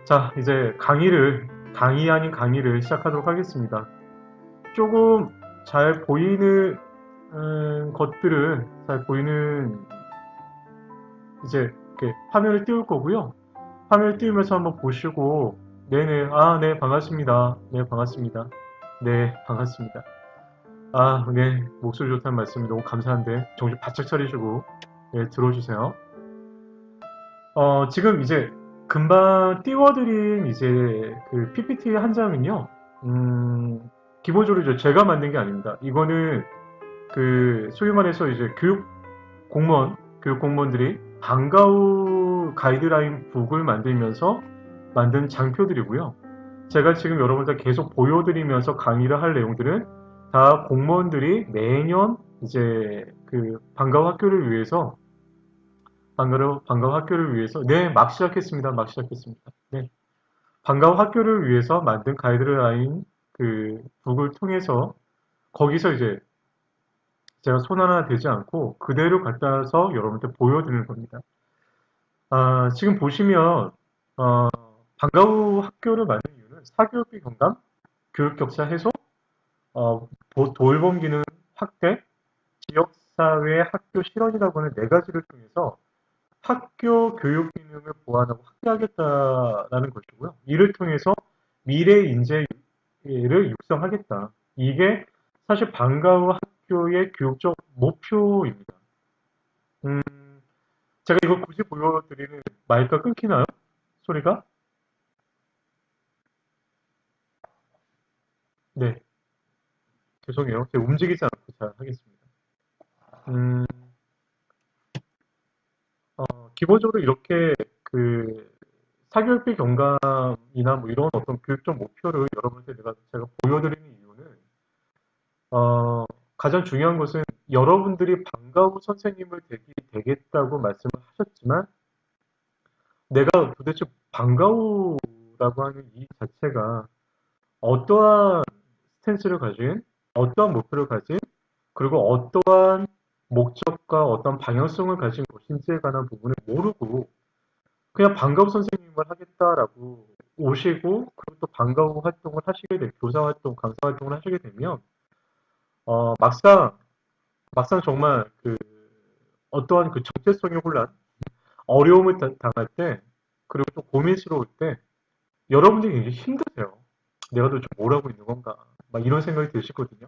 자, 이제 강의 아닌 강의를 시작하도록 하겠습니다. 조금 잘 보이는 것들은 잘 보이는 이제 이렇게 화면을 띄울 거고요. 화면을 띄우면서 한번 보시고, 네네, 네, 반갑습니다. 네, 반갑습니다. 네, 반갑습니다. 네, 목소리 좋다는 말씀 너무 감사한데, 정신 바짝 차리시고, 네, 들어주세요. 지금 이제 금방 띄워드린 이제 그 PPT 한 장은요, 기본적으로 이제 제가 만든 게 아닙니다. 이거는 그 소위 말해서 이제 교육 공무원들이 방과후 가이드라인 북을 만들면서 만든 장표들이고요. 제가 지금 여러분들 계속 보여드리면서 강의를 할 내용들은 다 공무원들이 매년 이제 그 방과후 학교를 위해서 방과후 학교를 위해서 네, 막 시작했습니다. 막 시작했습니다. 네. 방과후 학교를 위해서 만든 가이드라인 그 북을 통해서 거기서 이제 제가 손 하나 대지 않고 그대로 갖다서 여러분한테 보여드리는 겁니다. 지금 보시면 방과후 학교를 만든 이유는 사교육비 경감, 교육 격차 해소, 돌봄 기능 확대, 지역사회 학교 실현이라고 하는 네 가지를 통해서 학교 교육 기능을 보완하고 확대하겠다라는 것이고요. 이를 통해서 미래 인재를 육성하겠다. 이게 사실 방과후 학교의 교육적 목표입니다. 음, 제가 이거 굳이 보여드리는 마이크가 끊기나요? 소리가? 네, 죄송해요. 제가 움직이지 않고 잘 하겠습니다. 음, 기본적으로 이렇게 그 사교육비 경감이나 뭐 이런 어떤 교육적 목표를 여러분한테 제가 보여드리는 이유는 가장 중요한 것은 여러분들이 방과후 선생님을 되겠다고 말씀을 하셨지만 내가 도대체 방과후라고 하는 이 자체가 어떠한 스탠스를 가진, 어떠한 목표를 가진, 그리고 어떠한 목적과 어떤 방향성을 가진 것인지에 관한 부분을 모르고 그냥 방과후 선생님을 하겠다라고 오시고 그리고 또 방과후 활동을 하시게 되면 교사 활동, 강사 활동을 하시게 되면 어, 막상 막상 정말 그 어떠한 그 정체성의 혼란, 어려움을 당할 때, 그리고 또 고민스러울 때, 여러분들이 굉장히 힘드세요. 내가 도대체 뭘 하고 있는 건가? 막 이런 생각이 드시거든요.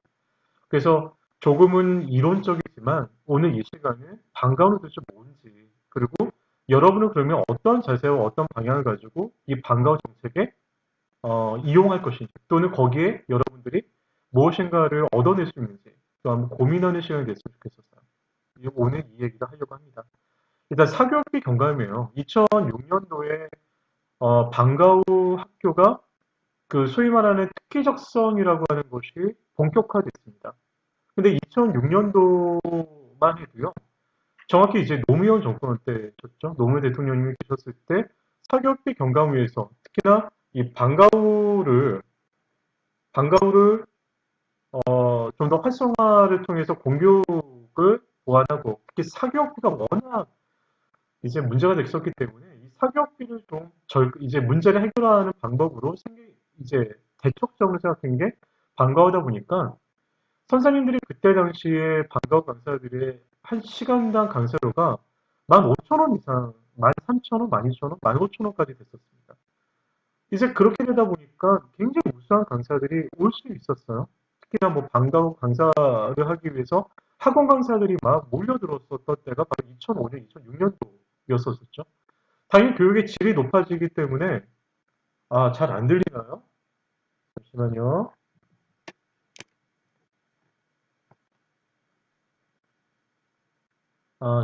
그래서 조금은 이론적이지만 오늘 이 시간은 방과후는 도대체 뭔지, 그리고 여러분은 그러면 어떤 자세와 어떤 방향을 가지고 이 방과후 정책에 이용할 것인지, 또는 거기에 여러분들이 무엇인가를 얻어낼 수 있는지, 또 한번 고민하는 시간이 됐으면 좋겠었어요. 오늘 이 얘기를 하려고 합니다. 일단 사교육비 경감이에요. 2006년도에 방과후 학교가 그 소위 말하는 특기적성이라고 하는 것이 본격화됐습니다. 근데 2006년도만 해도요. 정확히 이제 노무현 정권 때였죠. 노무현 대통령님이 계셨을 때 사교육비 경감위에서 특히나 이 방과후를 좀 더 활성화를 통해서 공교육을 보완하고 특히 사교육비가 워낙 이제 문제가 됐었기 때문에 이 사교육비를 좀 이제 문제를 해결하는 방법으로 이제 대척점을 생각한 게 방과후다 보니까 선생님들이 그때 당시에 방과후 강사들의 한 시간당 강사료가 15,000원 이상, 13,000원, 12,000원, 15,000원까지 됐었습니다. 이제 그렇게 되다 보니까 굉장히 우수한 강사들이 올 수 있었어요. 특히나 뭐 방과후 강사를 하기 위해서 학원 강사들이 막 몰려들었었던 때가 바로 2005년, 2006년도였었죠. 당연히 교육의 질이 높아지기 때문에 잘 안 들리나요? 잠시만요.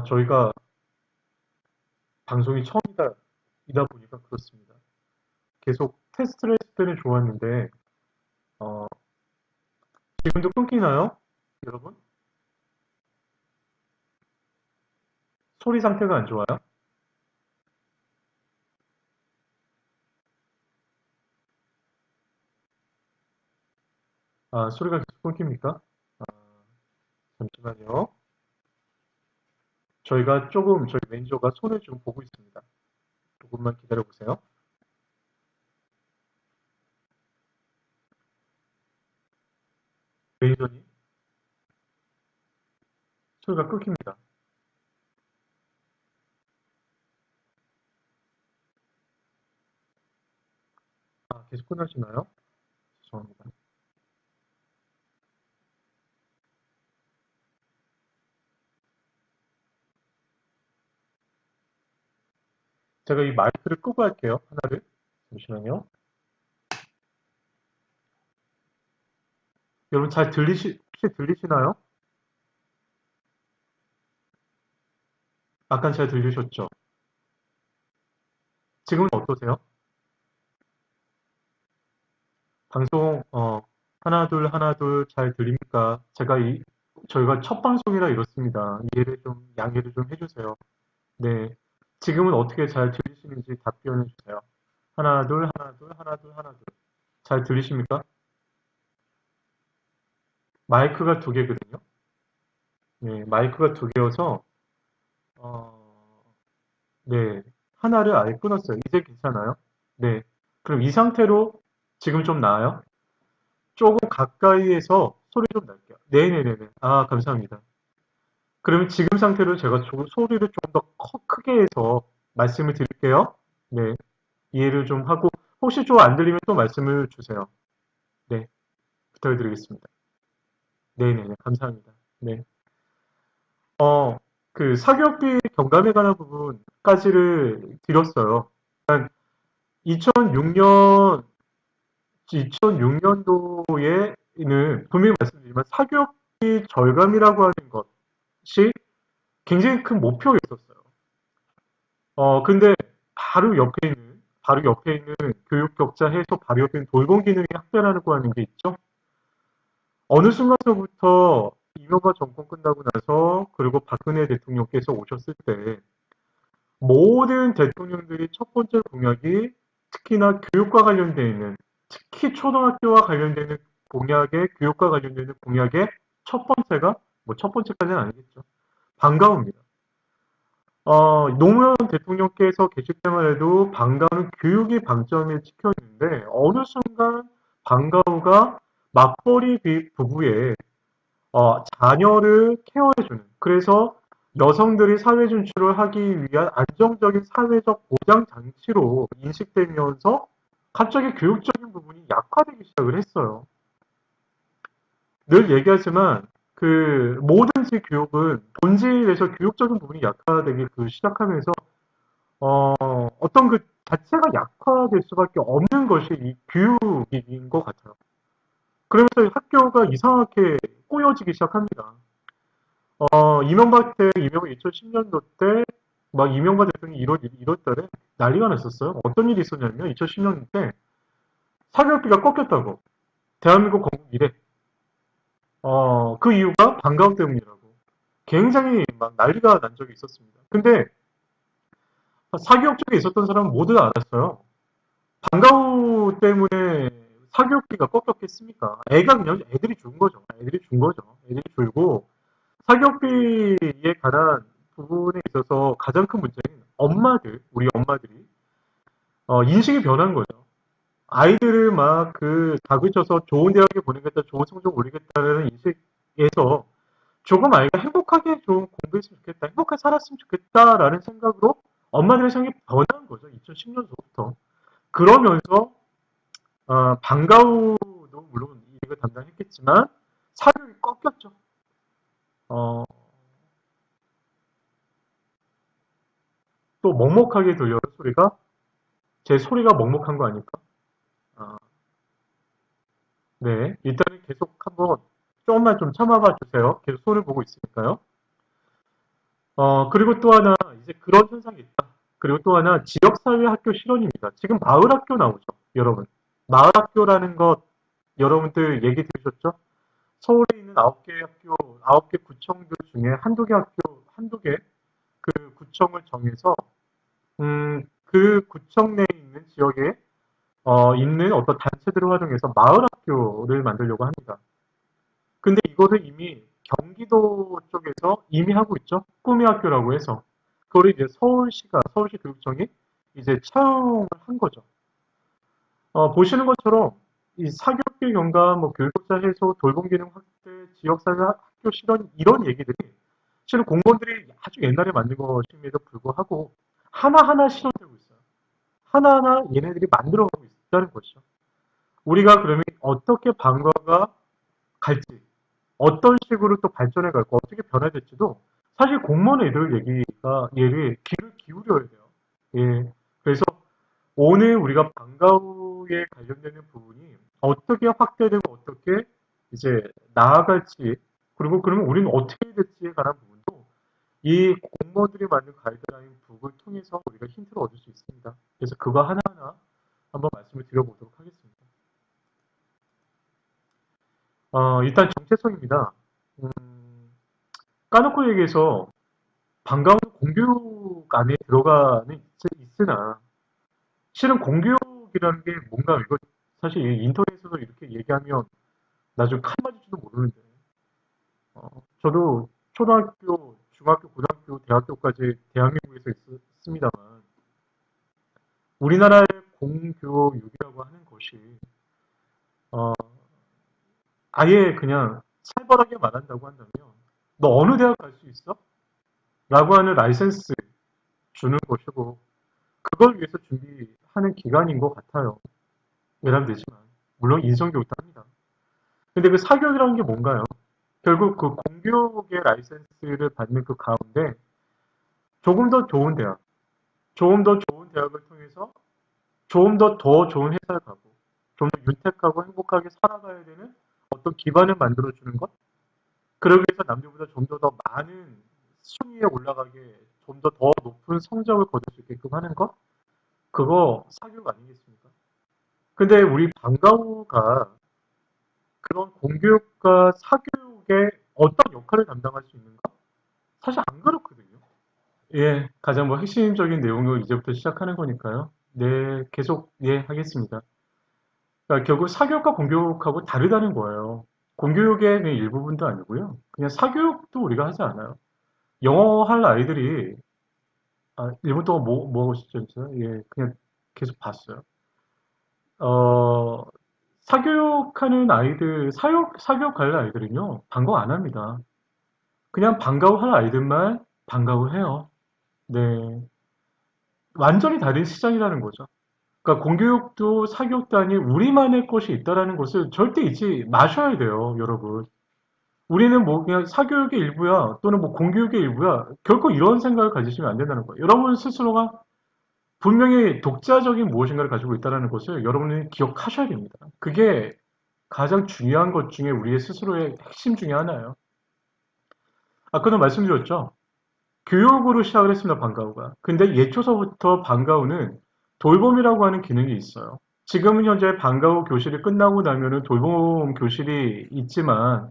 저희가 방송이 이다 보니까 그렇습니다. 계속 테스트를 했을 때는 좋았는데 어, 지금도 끊기나요? 여러분? 소리 상태가 안 좋아요? 소리가 계속 끊깁니까? 아, 잠시만요. 저희 매니저가 손을 좀 보고 있습니다. 조금만 기다려 보세요. 매니저님, 소리가 끊깁니다. 아, 계속 끊어지나요? 죄송합니다. 제가 이 마이크를 끄고 할게요. 하나를. 잠시만요. 여러분 잘 혹시 들리시나요? 아까 잘 들리셨죠? 지금은 어떠세요? 방송, 하나, 둘, 잘 들립니까? 저희가 첫 방송이라 이렇습니다. 양해를 좀 해주세요. 네. 지금은 어떻게 잘 들리시는지 답변해 주세요. 하나, 둘, 하나, 둘, 하나, 둘, 하나, 둘. 잘 들리십니까? 마이크가 두 개거든요. 네, 마이크가 두 개여서, 어, 네. 하나를 아예 끊었어요. 이제 괜찮아요? 네. 그럼 이 상태로 지금 좀 나아요? 조금 가까이에서 소리 좀 날게요. 네네네네. 아, 감사합니다. 그러면 지금 상태로 제가 소리를 좀 더 크게 해서 말씀을 드릴게요. 네. 이해를 좀 하고, 혹시 좀 안 들리면 또 말씀을 주세요. 네. 부탁드리겠습니다. 네네네. 감사합니다. 네. 어, 그 사교육비 경감에 관한 부분까지를 드렸어요. 2006년, 2006년도에는 분명히 말씀드리지만 사교육비 절감이라고 하는 것이 굉장히 큰 목표였었어요. 근데 바로 옆에 있는 교육 격차 해소, 바로 옆에 있는 돌봄 기능의 확대라고 하는 게 있죠. 어느 순간서부터 이명박 정권 끝나고 나서 그리고 박근혜 대통령께서 오셨을 때 모든 대통령들이 첫 번째 공약이 특히나 교육과 관련되어 있는 특히 초등학교와 관련되는 공약의 교육과 관련되는 공약의 첫 번째가 뭐 첫 번째까지는 아니겠죠. 방과후입니다. 노무현 대통령께서 계실 때만 해도 방과후는 교육이 방점에 찍혀 있는데 어느 순간 방과후가 맞벌이 부부의 자녀를 케어해주는 그래서 여성들이 사회 진출을 하기 위한 안정적인 사회적 보장 장치로 인식되면서 갑자기 교육적인 부분이 약화되기 시작을 했어요. 늘 얘기하지만 그 뭐든지 교육은 본질에서 교육적인 부분이 약화되기 시작하면서 어떤 그 자체가 약화될 수밖에 없는 것이 이 교육인 것 같아요. 그러면서 학교가 이상하게 꼬여지기 시작합니다. 이명박 2010년도 때, 막 이명박 대통령이 1월 달에 난리가 났었어요. 어떤 일이 있었냐면, 2010년 때 사교육비가 꺾였다고. 대한민국 건국 이래. 그 이유가 방과후 때문이라고. 굉장히 막 난리가 난 적이 있었습니다. 근데 사교육 쪽에 있었던 사람은 모두 다 알았어요. 방과후 때문에 사교육비가 꺾였겠습니까? 애들이 죽은 거죠. 애들이 줄고, 사교육비에 관한 부분에 있어서 가장 큰 문제는 우리 엄마들이, 인식이 변한 거죠. 아이들을 막 다그쳐서 좋은 대학에 보내겠다, 좋은 성적 올리겠다는 인식에서 조금 아이가 행복하게 좀 공부했으면 좋겠다, 행복하게 살았으면 좋겠다라는 생각으로 엄마들의 생각이 변한 거죠. 2010년서부터. 그러면서, 방과후도 물론 이거 담당했겠지만, 사교육이 꺾였죠. 어, 또 먹먹하게 들려요, 소리가? 제 소리가 먹먹한 거 아닐까? 아, 네. 일단은 계속 한번 조금만 좀 참아봐 주세요. 계속 손을 보고 있으니까요. 그리고 또 하나, 이제 그런 현상이 있다. 그리고 또 하나, 지역사회 학교 실현입니다. 지금 마을 학교 나오죠, 여러분. 마을 학교라는 것, 여러분들 얘기 들으셨죠? 서울에 있는 9개 학교, 9개 구청들 중에 한두 개, 그 구청을 정해서, 그 구청 내에 있는 지역에 있는 어떤 단체들을 활용해서 마을 학교를 만들려고 합니다. 근데 이거를 이미 경기도 쪽에서 이미 하고 있죠. 꿈의 학교라고 해서. 그거를 이제 서울시 교육청이 이제 차용을 한 거죠. 보시는 것처럼 이 사교육비 경감, 뭐 교육자 해소, 돌봄 기능 확대, 지역사회 학교 실현 이런 얘기들이 실은 공무원들이 아주 옛날에 만든 것임에도 불구하고 하나하나 실현되고 있어요. 하나하나 얘네들이 만들어가고 있다는 것이죠. 우리가 그러면 어떻게 방과가 갈지, 어떤 식으로 또 발전해 갈고 어떻게 변화될지도 사실 공무원 애들 얘기가 얘를 귀를 기울여야 돼요. 예. 그래서 오늘 우리가 방과후에 관련되는 부분이 어떻게 확대되고 어떻게 이제 나아갈지 그리고 그러면 우리는 어떻게 해야 될지에 관한 부분도 이 공무원들이 만든 가이드라인 북을 통해서 우리가 힌트를 얻을 수 있습니다. 그래서 그거 하나하나 한번 말씀을 드려보도록 하겠습니다. 일단 정체성입니다. 까놓고 얘기해서 방과후 공교육 안에 들어가는 있으나 실은 공교육이라는 게 뭔가 이거 사실 인터넷에서 이렇게 얘기하면 나중에 칼 맞을지도 모르는데 저도 초등학교, 중학교, 고등학교, 대학교까지 대한민국에서 있습니다만 우리나라의 공교육이라고 하는 것이 어, 아예 그냥 살벌하게 말한다고 한다면 너 어느 대학 갈 수 있어? 라고 하는 라이센스 주는 것이고 그걸 위해서 준비하는 기간인 것 같아요. 외람되지만 물론 인성교육도 합니다. 근데 그 사교육이라는 게 뭔가요? 결국 그 공교육의 라이센스를 받는 그 가운데 조금 더 좋은 대학, 조금 더 좋은 대학을 통해서 조금 더 좋은 회사를 가고 좀 더 윤택하고 행복하게 살아가야 되는 어떤 기반을 만들어주는 것? 그러기 위해서 남들보다 좀 더 많은 순위에 올라가게 좀 더 높은 성적을 거둘 수 있게끔 하는 것? 그거 사교육 아니겠습니까? 근데 우리 방과후가 그런 공교육과 사교육의 어떤 역할을 담당할 수 있는가? 사실 안 그렇거든요. 예, 가장 뭐 핵심적인 내용을 이제부터 시작하는 거니까요. 네, 계속, 예, 하겠습니다. 그러니까 결국 사교육과 공교육하고 다르다는 거예요. 공교육의 그냥 일부분도 아니고요. 그냥 사교육도 우리가 하지 않아요. 영어 할 아이들이, 1분 동안 뭐 하고 싶죠? 예, 그냥 계속 봤어요. 어, 사교육하는 아이들, 사교육 갈 아이들은요, 방과 안 합니다. 그냥 방과후 할 아이들만 방과후 해요. 네. 완전히 다른 시장이라는 거죠. 그러니까 공교육도 사교육도 아닌 우리만의 것이 있다라는 것을 절대 잊지 마셔야 돼요, 여러분. 우리는 뭐 그냥 사교육의 일부야, 또는 뭐 공교육의 일부야. 결코 이런 생각을 가지시면 안 된다는 거예요. 여러분 스스로가 분명히 독자적인 무엇인가를 가지고 있다는 것을 여러분이 기억하셔야 됩니다. 그게 가장 중요한 것 중에 우리의 스스로의 핵심 중에 하나예요. 아까도 말씀드렸죠. 교육으로 시작을 했습니다, 방과후가. 근데 예초서부터 방과후는 돌봄이라고 하는 기능이 있어요. 지금은 현재 방과후 교실이 끝나고 나면은 돌봄 교실이 있지만,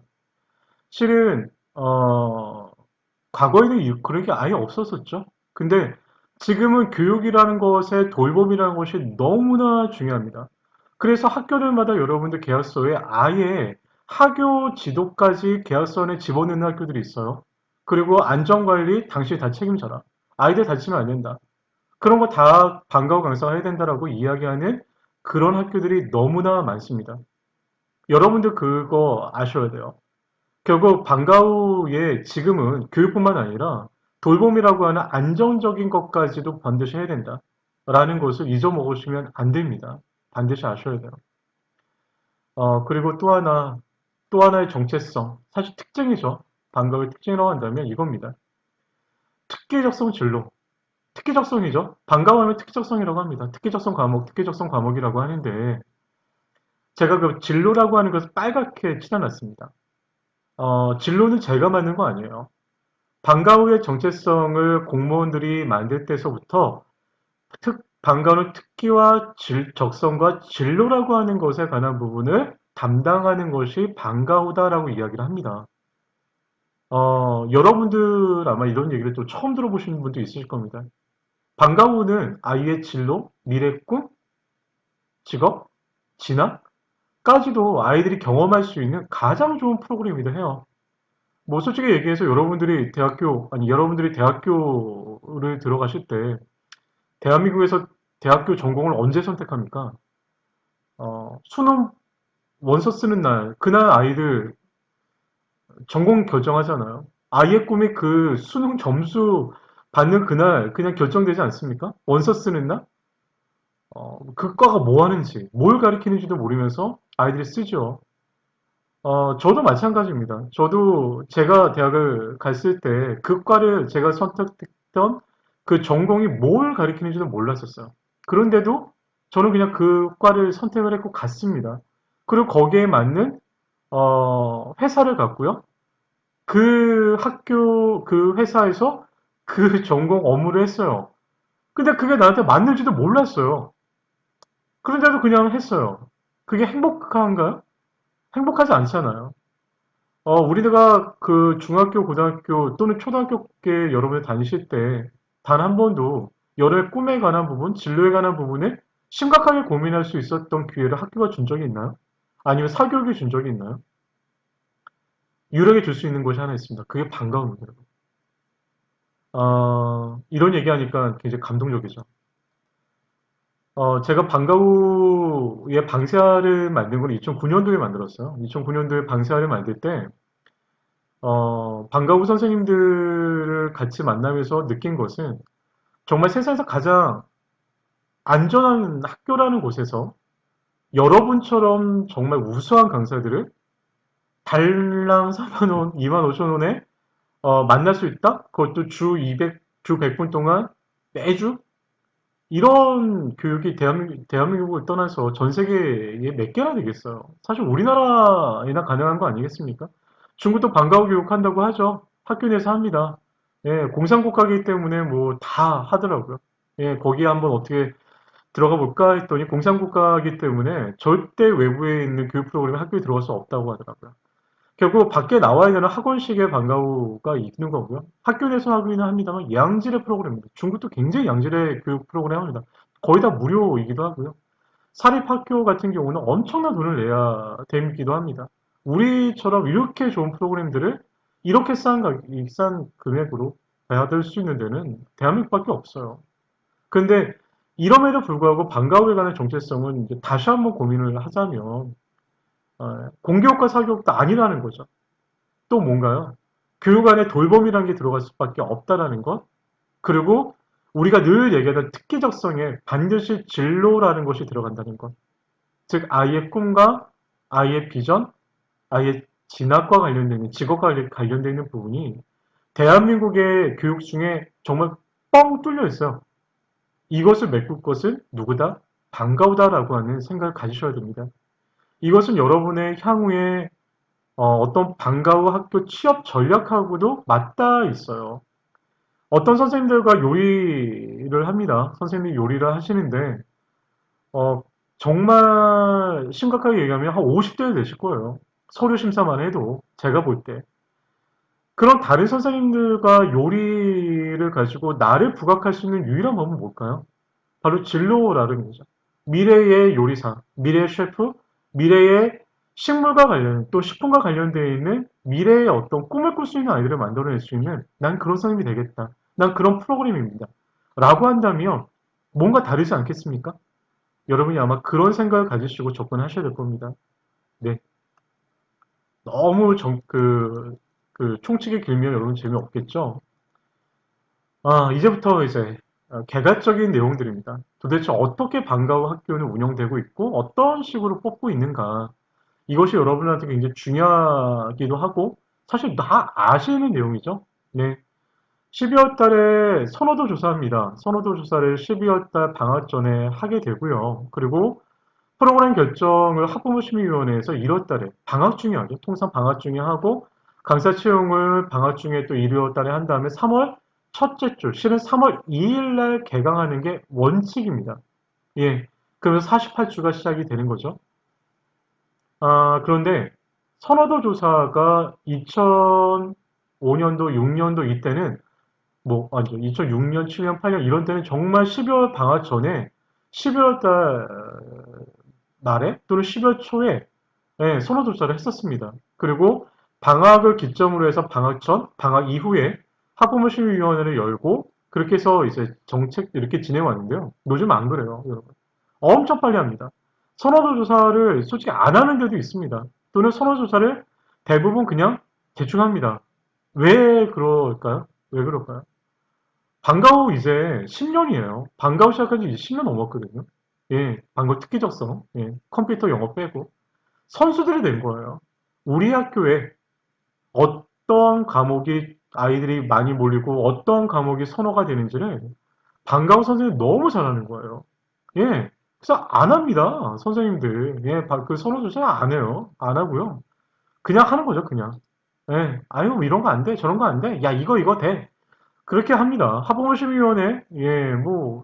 실은, 과거에는 그런 게 아예 없었었죠. 근데 지금은 교육이라는 것에 돌봄이라는 것이 너무나 중요합니다. 그래서 학교들마다 여러분들 계약서에 아예 학교 지도까지 계약서 안에 집어넣는 학교들이 있어요. 그리고 안전관리 당신이 다 책임져라. 아이들 다치면 안 된다. 그런 거 다 방과후 강사가 해야 된다라고 이야기하는 그런 학교들이 너무나 많습니다. 여러분들 그거 아셔야 돼요. 결국 방과후에 지금은 교육뿐만 아니라 돌봄이라고 하는 안정적인 것까지도 반드시 해야 된다. 라는 것을 잊어먹으시면 안 됩니다. 반드시 아셔야 돼요. 그리고 또 하나의 정체성. 사실 특징이죠. 방과후의 특징이라고 한다면 이겁니다. 특기적성 진로. 특기적성이죠. 방과후하면 특기적성이라고 합니다. 특기적성 과목, 특기적성 과목이라고 하는데 제가 그 진로라고 하는 것을 빨갛게 칠해놨습니다. 진로는 제가 만든 거 아니에요. 방과후의 정체성을 공무원들이 만들 때서부터 방과후는 특기와 적성과 진로라고 하는 것에 관한 부분을 담당하는 것이 방과후다라고 이야기를 합니다. 여러분들 아마 이런 얘기를 또 처음 들어보시는 분도 있으실 겁니다. 방과후는 아이의 진로, 미래 꿈, 직업, 진학까지도 아이들이 경험할 수 있는 가장 좋은 프로그램이기도 해요. 뭐 솔직히 얘기해서 여러분들이 대학교를 들어가실 때 대한민국에서 대학교 전공을 언제 선택합니까? 수능 원서 쓰는 날, 그날 아이들 전공 결정하잖아요. 아이의 꿈이 그 수능 점수 받는 그날 그냥 결정되지 않습니까? 원서 쓰는 날? 그 과가 뭐 하는지, 뭘 가리키는지도 모르면서 아이들이 쓰죠. 저도 마찬가지입니다. 저도 제가 대학을 갔을 때 그 과를 제가 선택했던 그 전공이 뭘 가리키는지도 몰랐었어요. 그런데도 저는 그냥 그 과를 선택을 했고 갔습니다. 그리고 거기에 맞는 회사를 갔고요. 그 학교, 그 회사에서 그 전공 업무를 했어요. 근데 그게 나한테 맞는지도 몰랐어요. 그런데도 그냥 했어요. 그게 행복한가요? 행복하지 않잖아요. 우리가 그 중학교, 고등학교 또는 초등학교 때 여러분이 다니실 때 단 한 번도 여러의 꿈에 관한 부분, 진로에 관한 부분에 심각하게 고민할 수 있었던 기회를 학교가 준 적이 있나요? 아니면 사교육이 준 적이 있나요? 유일하게 줄 수 있는 것이 하나 있습니다. 그게 반가움입니다, 여러분. 이런 얘기하니까 굉장히 감동적이죠. 제가 방과후의 방세아를 만든 건 2009년도에 만들었어요. 2009년도에 방세아를 만들 때, 방과후 선생님들을 같이 만나면서 느낀 것은 정말 세상에서 가장 안전한 학교라는 곳에서 여러분처럼 정말 우수한 강사들을 달랑 4만 원, 2만 5천 원에 만날 수 있다? 그것도 주 200, 주 100분 동안 매주 이런 교육이 대한민국을 떠나서 전 세계에 몇 개나 되겠어요. 사실 우리나라에나 가능한 거 아니겠습니까? 중국도 방과후 교육한다고 하죠. 학교 내에서 합니다. 예, 공산국가이기 때문에 뭐 다 하더라고요. 예, 거기에 한번 어떻게 들어가 볼까 했더니 공산국가이기 때문에 절대 외부에 있는 교육 프로그램이 학교에 들어갈 수 없다고 하더라고요. 결국 밖에 나와야 되는 학원식의 방과후가 있는 거고요. 학교 내에서 하기는 합니다만 양질의 프로그램입니다. 중국도 굉장히 양질의 교육 프로그램 합니다. 거의 다 무료이기도 하고요. 사립학교 같은 경우는 엄청난 돈을 내야 되기도 합니다. 우리처럼 이렇게 좋은 프로그램들을 이렇게 싼 금액으로 받을 수 있는 데는 대한민국밖에 없어요. 근데 이럼에도 불구하고 방과후에 관한 정체성은 이제 다시 한번 고민을 하자면 공교육과 사교육도 아니라는 거죠. 또 뭔가요? 교육 안에 돌봄이라는 게 들어갈 수밖에 없다라는 것. 그리고 우리가 늘 얘기하던 특기적성에 반드시 진로라는 것이 들어간다는 것. 즉 아이의 꿈과 아이의 비전, 아이의 진학과 관련되어 있는 직업과 관련되어 있는 부분이 대한민국의 교육 중에 정말 뻥 뚫려 있어요. 이것을 메꿀 것은 누구다? 방과후다라고 하는 생각을 가지셔야 됩니다. 이것은 여러분의 향후에 떤 방과후 학교 취업 전략하고도 맞닿아 있어요. 어떤 선생님들과 요리를 합니다. 선생님이 요리를 하시는데 어, 정말 심각하게 얘기하면 한 50대 되실 거예요. 서류 심사만 해도 제가 볼 때. 그런 다른 선생님들과 요리를 가지고 나를 부각할 수 있는 유일한 법은 뭘까요? 바로 진로라는 거죠. 미래의 요리사, 미래의 셰프, 미래의 식물과 관련, 또 식품과 관련되어 있는 미래의 어떤 꿈을 꿀 수 있는 아이들을 만들어낼 수 있는 난 그런 선생님이 되겠다. 난 그런 프로그램입니다. 라고 한다면 뭔가 다르지 않겠습니까? 여러분이 아마 그런 생각을 가지시고 접근하셔야 될 겁니다. 네. 너무 총칙이 길면 여러분 재미없겠죠? 이제부터 이제 개괄적인 내용들입니다. 도대체 어떻게 방과후 학교는 운영되고 있고 어떤 식으로 뽑고 있는가. 이것이 여러분한테 굉장히 중요하기도 하고 사실 다 아시는 내용이죠. 네. 12월 달에 선호도 조사합니다. 선호도 조사를 12월 달 방학 전에 하게 되고요. 그리고 프로그램 결정을 학부모심의위원회에서 1월 달에 방학 중에 하죠. 통상 방학 중에 하고 강사 채용을 방학 중에 또 1월 달에 한 다음에 3월 첫째 주, 실은 3월 2일 날 개강하는 게 원칙입니다. 예. 그러면서 48주가 시작이 되는 거죠. 그런데 선호도 조사가 2005년도, 6년도 이때는 아니죠. 2006년, 7년, 8년 이런 때는 정말 12월 방학 전에 12월 달 말에 또는 10월 초에 선호 조사를 했었습니다. 그리고 방학을 기점으로 해서 방학 전, 방학 이후에 학부모 심의위원회를 열고 그렇게 해서 이제 정책 이렇게 진행해 왔는데요. 요즘 안 그래요, 여러분. 엄청 빨리 합니다. 선호도 조사를 솔직히 안 하는 데도 있습니다. 또는 선호도 조사를 대부분 그냥 대충 합니다. 왜 그럴까요? 왜 그럴까요? 방과후 이제 10년이에요. 방과후 시작한 지 이제 10년 넘었거든요. 예, 방과후 특기적성, 예, 컴퓨터 영어 빼고. 선수들이 된 거예요. 우리 학교에 어떤 과목이 아이들이 많이 몰리고 어떤 과목이 선호가 되는지를 방과후 선생님이 너무 잘하는 거예요. 예. 그래서 안 합니다. 선생님들. 예, 그 선호 조사 안 해요. 안 하고요. 그냥 하는 거죠, 그냥. 예. 아유, 이런 거 안 돼. 저런 거 안 돼. 야, 이거 돼. 그렇게 합니다. 학부모심의위원회, 예, 뭐,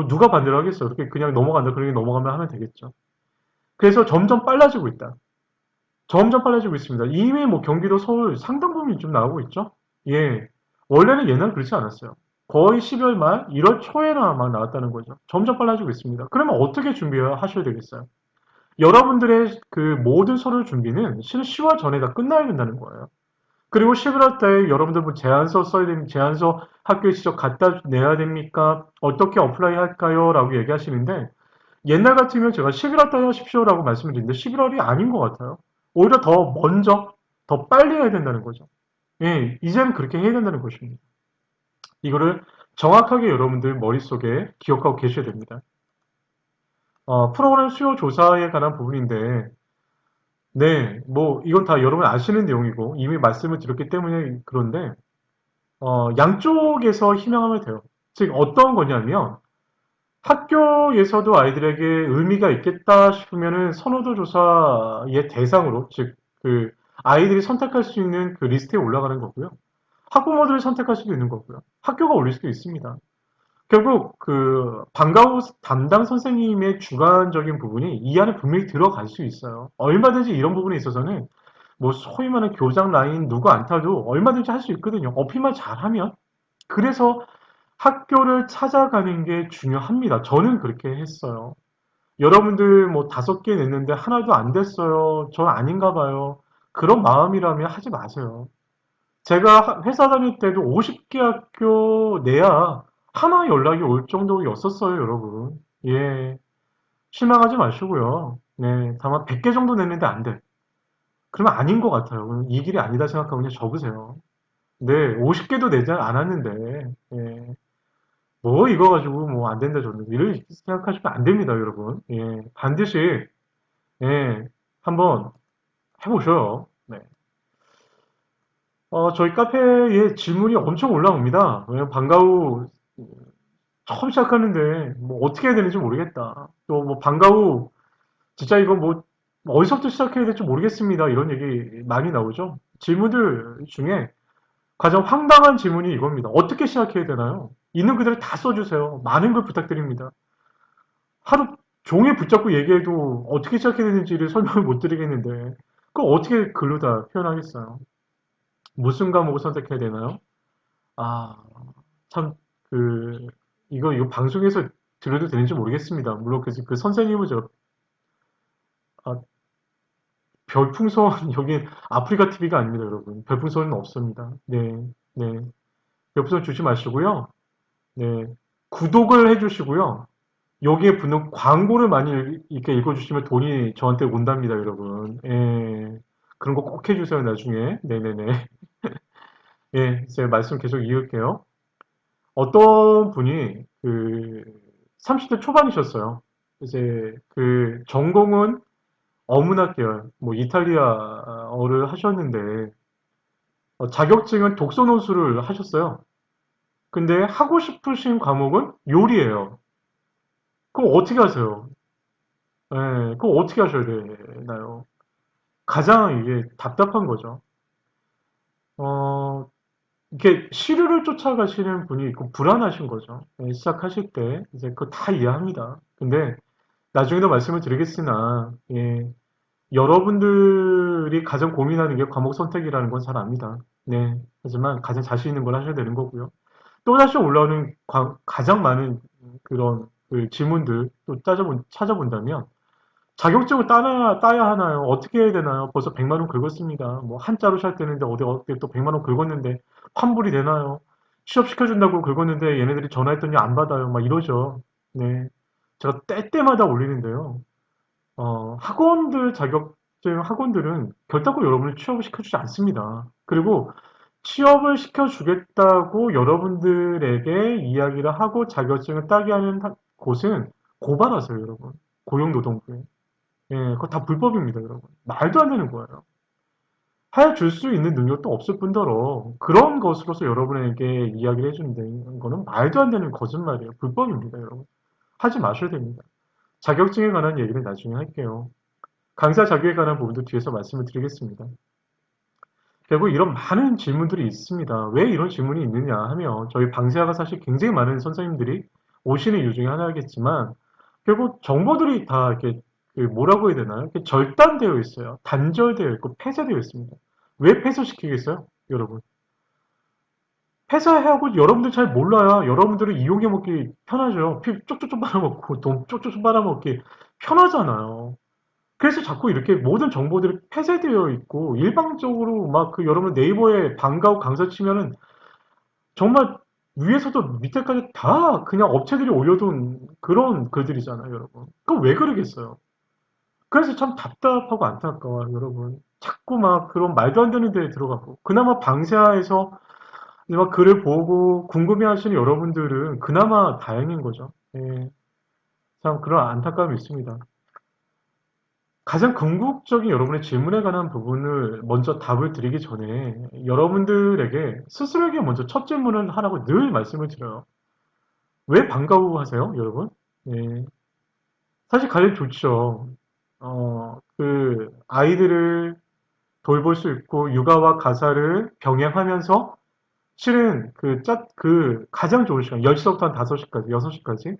누가 반대를 하겠어요. 그렇게 그냥 넘어간다. 그렇게 넘어가면 하면 되겠죠. 그래서 점점 빨라지고 있다. 점점 빨라지고 있습니다. 이미 뭐 경기도, 서울 상당 부분이 좀 나오고 있죠. 예. 원래는 옛날 그렇지 않았어요. 거의 12월 말, 1월 초에나 막 나왔다는 거죠. 점점 빨라지고 있습니다. 그러면 어떻게 준비하셔야 되겠어요? 여러분들의 그 모든 서류 준비는 실은 10월 전에 다 끝나야 된다는 거예요. 그리고 11월 달에 여러분들 뭐 제안서 써야 됩니까? 제안서 학교에 직접 갖다 내야 됩니까? 어떻게 어플라이 할까요? 라고 얘기하시는데 옛날 같으면 제가 11월 달에 하십시오라고 말씀을 드리는데 11월이 아닌 것 같아요. 오히려 더 먼저, 더 빨리 해야 된다는 거죠. 예, 이제는 그렇게 해야 된다는 것입니다. 이거를 정확하게 여러분들 머릿속에 기억하고 계셔야 됩니다. 프로그램 수요 조사에 관한 부분인데, 네, 뭐, 이건 다 여러분 아시는 내용이고, 이미 말씀을 드렸기 때문에 그런데, 양쪽에서 희망하면 돼요. 즉, 어떤 거냐면, 학교에서도 아이들에게 의미가 있겠다 싶으면은 선호도 조사의 대상으로, 즉, 그, 아이들이 선택할 수 있는 그 리스트에 올라가는 거고요. 학부모들이 선택할 수도 있는 거고요. 학교가 올릴 수도 있습니다. 결국 그 방과후 담당 선생님의 주관적인 부분이 이 안에 분명히 들어갈 수 있어요. 얼마든지 이런 부분에 있어서는 뭐 소위 말하는 교장 라인 누구 안 타도 얼마든지 할 수 있거든요. 어필만 잘하면. 그래서 학교를 찾아가는 게 중요합니다. 저는 그렇게 했어요. 여러분들 뭐 5개 냈는데 하나도 안 됐어요. 저 아닌가 봐요. 그런 마음이라면 하지 마세요. 제가 회사 다닐 때도 50개 학교 내야 하나 연락이 올 정도였었어요, 여러분. 예. 실망하지 마시고요. 네. 다만 100개 정도 냈는데 안 돼. 그러면 아닌 것 같아요. 이 길이 아니다 생각하고 그냥 접으세요. 네. 50개도 내지 않았는데, 예. 뭐 이거 가지고 뭐 안 된다 저는 이렇게 생각하시면 안 됩니다, 여러분. 예. 반드시, 예. 한번 해보셔요. 네. 저희 카페에 질문이 엄청 올라옵니다. 왜냐면 방과 후 처음 시작하는데 뭐 어떻게 해야 되는지 모르겠다. 또 뭐 방과 후 진짜 이거 뭐 어디서부터 시작해야 될지 모르겠습니다. 이런 얘기 많이 나오죠. 질문들 중에 가장 황당한 질문이 이겁니다. 어떻게 시작해야 되나요? 있는 그대로 다 써주세요. 많은 걸 부탁드립니다. 하루 종일 붙잡고 얘기해도 어떻게 시작해야 되는지를 설명을 못 드리겠는데 그걸 어떻게 글로 다 표현하겠어요? 무슨 과목을 선택해야 되나요? 아, 참, 그, 이거 방송에서 들어도 되는지 모르겠습니다. 물론 그 선생님은 저, 아, 별풍선, 여기 아프리카 TV가 아닙니다, 여러분. 별풍선은 없습니다. 네, 네. 별풍선 주지 마시고요. 네. 구독을 해주시고요. 여기에 붙는 광고를 많이 이렇게 읽어주시면 돈이 저한테 온답니다, 여러분. 예. 그런 거 꼭 해주세요, 나중에. 네네네. 예, 제 말씀 계속 이을게요. 어떤 분이 그 30대 초반이셨어요. 이제 그 전공은 어문학 계열, 뭐 이탈리아어를 하셨는데 자격증은 독서 논술을 하셨어요. 근데 하고 싶으신 과목은 요리예요. 그럼 어떻게 하세요? 예, 그럼 어떻게 하셔야 되나요? 가장 이게 답답한 거죠. 어, 이렇게 시류를 쫓아가시는 분이 있고 불안하신 거죠. 예, 시작하실 때 이제 그거 다 이해합니다. 근데 나중에도 말씀을 드리겠으나 예, 여러분들이 가장 고민하는 게 과목 선택이라는 건 잘 압니다. 네. 하지만 가장 자신 있는 걸 하셔야 되는 거고요. 또다시 올라오는 가장 많은 그런 그 질문들 또 찾아본다면 자격증을 따야 하나요? 어떻게 해야 되나요? 벌써 100만 원 긁었습니다. 뭐 한자로 시작되는데 어디 또 100만 원 긁었는데 환불이 되나요? 취업 시켜준다고 긁었는데 얘네들이 전화했더니 안 받아요. 막 이러죠. 네. 제가 때때마다 올리는데요. 학원들 자격증 학원들은 결단코 여러분을 취업을 시켜주지 않습니다. 그리고 취업을 시켜주겠다고 여러분들에게 이야기를 하고 자격증을 따게 하는 곳은 고발하세요, 여러분. 고용노동부에. 예, 그거 다 불법입니다, 여러분. 말도 안 되는 거예요. 해줄 수 있는 능력도 없을 뿐더러 그런 것으로서 여러분에게 이야기를 해준다는 거는 말도 안 되는 거짓말이에요. 불법입니다, 여러분. 하지 마셔야 됩니다. 자격증에 관한 얘기는 나중에 할게요. 강사 자격에 관한 부분도 뒤에서 말씀을 드리겠습니다. 결국 이런 많은 질문들이 있습니다. 왜 이런 질문이 있느냐 하면 저희 방세아가 사실 굉장히 많은 선생님들이 오시는 이유 중에 하나겠지만 결국 정보들이 다 이렇게 뭐라고 해야 되나요? 이렇게 절단되어 있어요. 단절되어 있고 폐쇄되어 있습니다. 왜 폐쇄시키겠어요? 여러분. 폐쇄하고 여러분들 잘 몰라야 여러분들은 이용해 먹기 편하죠. 피 쪽쪽쪽 빨아먹고 돈 쪽쪽쪽 빨아먹기 편하잖아요. 그래서 자꾸 이렇게 모든 정보들이 폐쇄되어 있고 일방적으로 막 여러분 네이버에 방과후 강사 치면은 정말 위에서도 밑에까지 다 그냥 업체들이 올려둔 그런 글들이잖아요, 여러분. 그럼 왜 그러겠어요? 그래서 참 답답하고 안타까워요, 여러분. 자꾸 막 그런 말도 안 되는 데에 들어가고. 그나마 방세아에서 막 글을 보고 궁금해하시는 여러분들은 그나마 다행인 거죠. 예, 참 그런 안타까움이 있습니다. 가장 궁극적인 여러분의 질문에 관한 부분을 먼저 답을 드리기 전에 여러분들에게 스스로에게 먼저 첫 질문을 하라고 늘 말씀을 드려요. 왜 방과 후 하세요, 여러분? 예, 사실 가장 좋죠. 아이들을 돌볼 수 있고 육아와 가사를 병행하면서 실은 가장 좋은 시간, 10시부터 한 5시까지, 6시까지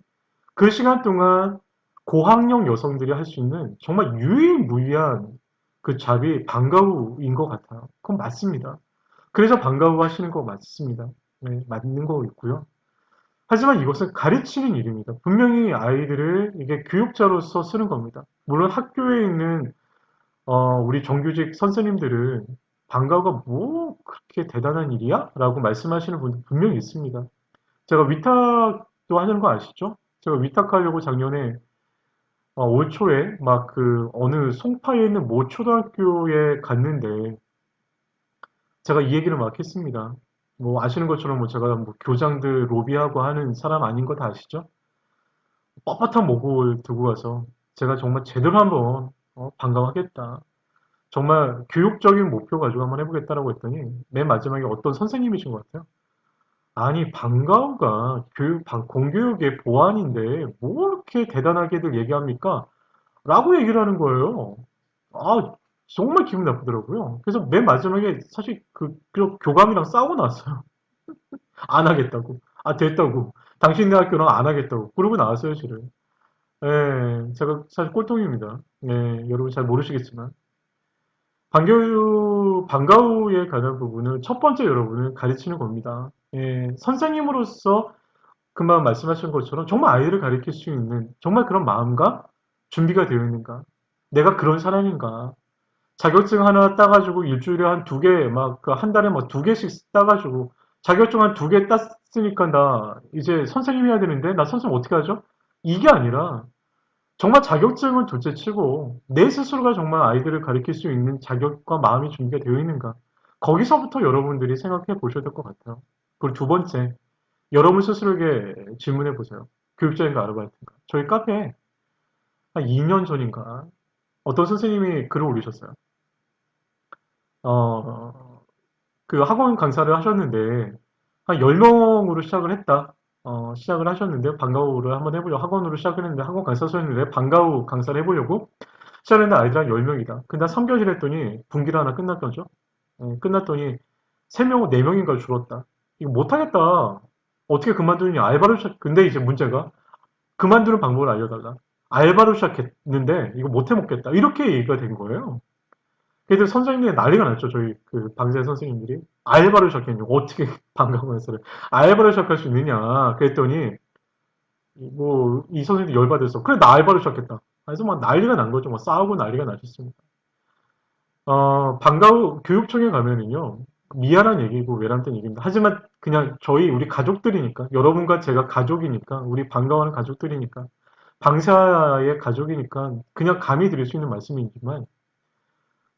그 시간 동안 고학력 여성들이 할 수 있는 정말 유일무이한 그 잡이 방과 후인 것 같아요. 그건 맞습니다. 그래서 방과 후 하시는 거 맞습니다. 네, 맞는 거 있고요. 하지만 이것은 가르치는 일입니다. 분명히 아이들을 이게 교육자로서 쓰는 겁니다. 물론 학교에 있는 우리 정규직 선생님들은 방과 후가 뭐 그렇게 대단한 일이야? 라고 말씀하시는 분들 분명히 있습니다. 제가 위탁도 하는 거 아시죠? 제가 위탁하려고 작년에 올 초에 막 어느 송파에 있는 모 초등학교에 갔는데 제가 이 얘기를 막 했습니다. 뭐 아시는 것처럼 뭐 제가 뭐 교장들 로비하고 하는 사람 아닌 거 다 아시죠? 뻣뻣한 목을 두고 가서 제가 정말 제대로 한번 방강하겠다. 정말 교육적인 목표 가지고 한번 해보겠다라고 했더니 맨 마지막에 어떤 선생님이신 것 같아요. 아니 방과후가 공교육의 보안인데 뭐 이렇게 대단하게들 얘기합니까? 라고 얘기를 하는 거예요. 아, 정말 기분 나쁘더라고요. 그래서 맨 마지막에 사실 그 교감이랑 싸우고 나왔어요. 안 하겠다고. 아, 됐다고. 당신네 학교는 안 하겠다고. 그러고 나왔어요, 실은. 예, 제가 사실 꼴통입니다. 예, 여러분 잘 모르시겠지만. 방과후에 관한 부분은 첫 번째 여러분을 가르치는 겁니다. 예, 선생님으로서 금방 말씀하신 것처럼 정말 아이들을 가르칠 수 있는 정말 그런 마음과 준비가 되어 있는가? 내가 그런 사람인가? 자격증 하나 따가지고 일주일에 한 두 개, 막 한 달에 뭐 두 개씩 따가지고 자격증 한 두 개 땄으니까 나 이제 선생님 해야 되는데 나 선생님 어떻게 하죠? 이게 아니라 정말 자격증은 둘째치고 내 스스로가 정말 아이들을 가르칠 수 있는 자격과 마음이 준비가 되어 있는가? 거기서부터 여러분들이 생각해 보셔야 될 것 같아요. 그리고 두 번째, 여러분 스스로에게 질문해 보세요. 교육자인가 아르바이트인가? 저희 카페에 한 2년 전인가 어떤 선생님이 글을 올리셨어요. 어, 그 학원 강사를 하셨는데 한 10명으로 시작을 했다. 시작을 하셨는데 방과후를 한번 해보려고 학원으로 시작을 했는데 학원 강사였는데 방과후 강사를 해보려고 시작했는데 아이들 한 10명이다. 근데 한 3개월 했더니 분기를 하나 끝났던죠. 끝났더니 3명, 4명인가 줄었다. 이거 못하겠다. 어떻게 그만두느냐. 근데 이제 문제가 그만두는 방법을 알려달라. 알바로 시작했는데 이거 못해 먹겠다. 이렇게 얘기가 된 거예요. 걔들 선생님이 난리가 났죠. 저희 그 방세 선생님들이. 알바를 시작했냐고. 어떻게 방과후에서를 알바를 시작할 수 있느냐. 그랬더니 뭐 이 선생님도 열받아서 그래 나 알바를 시작했다. 그래서 막 난리가 난 거죠. 뭐 싸우고 난리가 나셨습니다. 방과후 교육청에 가면은요. 미안한 얘기고 외람된 얘기입니다. 하지만 그냥 우리 가족들이니까 여러분과 제가 가족이니까 우리 방과후하는 가족들이니까 방사의 가족이니까 그냥 감히 드릴 수 있는 말씀이지만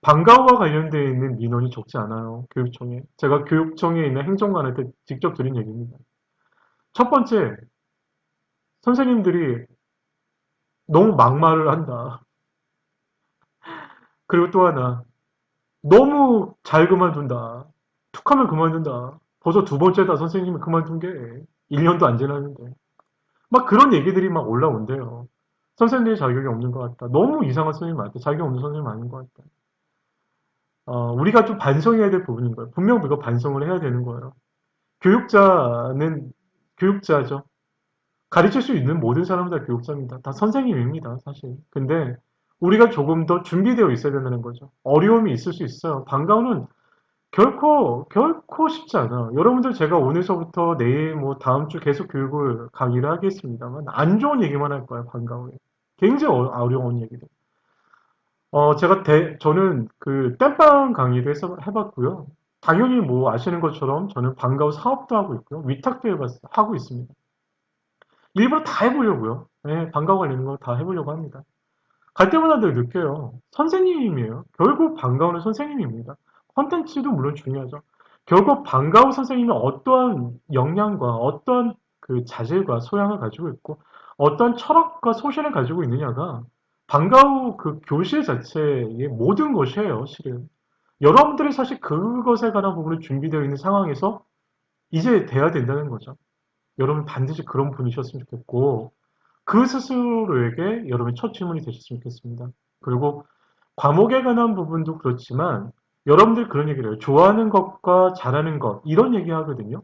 방과후와 관련되어 있는 민원이 적지 않아요. 교육청에. 제가 교육청에 있는 행정관한테 직접 드린 얘기입니다. 첫 번째, 선생님들이 너무 막말을 한다. 그리고 또 하나, 너무 잘 그만둔다. 툭하면 그만둔다. 벌써 두 번째다 선생님이 그만둔 게 1년도 안 지났는데. 막 그런 얘기들이 막 올라온대요. 선생님들이 자격이 없는 것 같다. 너무 이상한 선생님 많다. 자격이 없는 선생님 아닌 것 같다. 우리가 좀 반성해야 될 부분인 거예요. 분명 우리가 반성을 해야 되는 거예요. 교육자는 교육자죠. 가르칠 수 있는 모든 사람은 다 교육자입니다. 다 선생님입니다, 사실. 근데 우리가 조금 더 준비되어 있어야 된다는 거죠. 어려움이 있을 수 있어요. 방과후는 결코 쉽지 않아. 여러분들 제가 오늘서부터 내일 뭐 다음 주 계속 교육을 강의를 하겠습니다만 안 좋은 얘기만 할 거예요, 방과후에. 굉장히 어려운 얘기들. 저는 그 땜빵 강의를 해봤고요. 당연히 뭐 아시는 것처럼 저는 방과후 사업도 하고 있고요. 위탁도 하고 있습니다. 일부러 다 해보려고요. 네, 방과후 관련된 거 다 해보려고 합니다. 갈 때마다 늘 느껴요. 선생님이에요. 결국 방과후는 선생님입니다. 컨텐츠도 물론 중요하죠. 결국 방과후 선생님이 어떠한 역량과 어떠한 그 자질과 소양을 가지고 있고 어떤 철학과 소신을 가지고 있느냐가 방과후 그 교실 자체의 모든 것이에요, 실은. 여러분들이 사실 그것에 관한 부분이 준비되어 있는 상황에서 이제 돼야 된다는 거죠. 여러분 반드시 그런 분이셨으면 좋겠고 그 스스로에게 여러분의 첫 질문이 되셨으면 좋겠습니다. 그리고 과목에 관한 부분도 그렇지만 여러분들 그런 얘기를 해요. 좋아하는 것과 잘하는 것 이런 얘기 하거든요.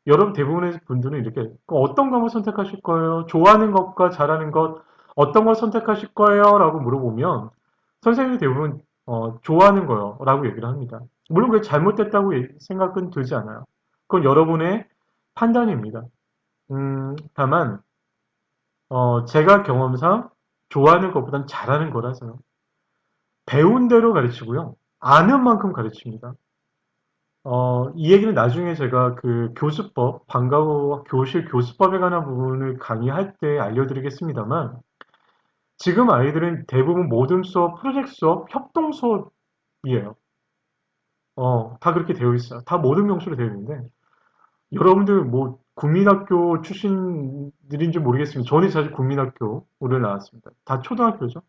여러분 대부분의 분들은 이렇게 어떤 과목 선택하실 거예요? 좋아하는 것과 잘하는 것 어떤 걸 선택하실 거예요? 라고 물어보면 선생님이 대부분 좋아하는 거요 라고 얘기를 합니다. 물론 그게 잘못됐다고 생각은 들지 않아요. 그건 여러분의 판단입니다. 다만 제가 경험상 좋아하는 것보단 잘하는 거라서요. 배운 대로 가르치고요. 아는 만큼 가르칩니다. 이 얘기는 나중에 제가 그 교수법, 방과후 교실 교수법에 관한 부분을 강의할 때 알려드리겠습니다만, 지금 아이들은 대부분 모든 수업, 프로젝트 수업, 협동 수업이에요. 다 그렇게 되어 있어요. 다 모든 명수로 되어 있는데, 여러분들 뭐 국민학교 출신들인지 모르겠습니다. 저는 사실 국민학교를 나왔습니다. 다 초등학교죠.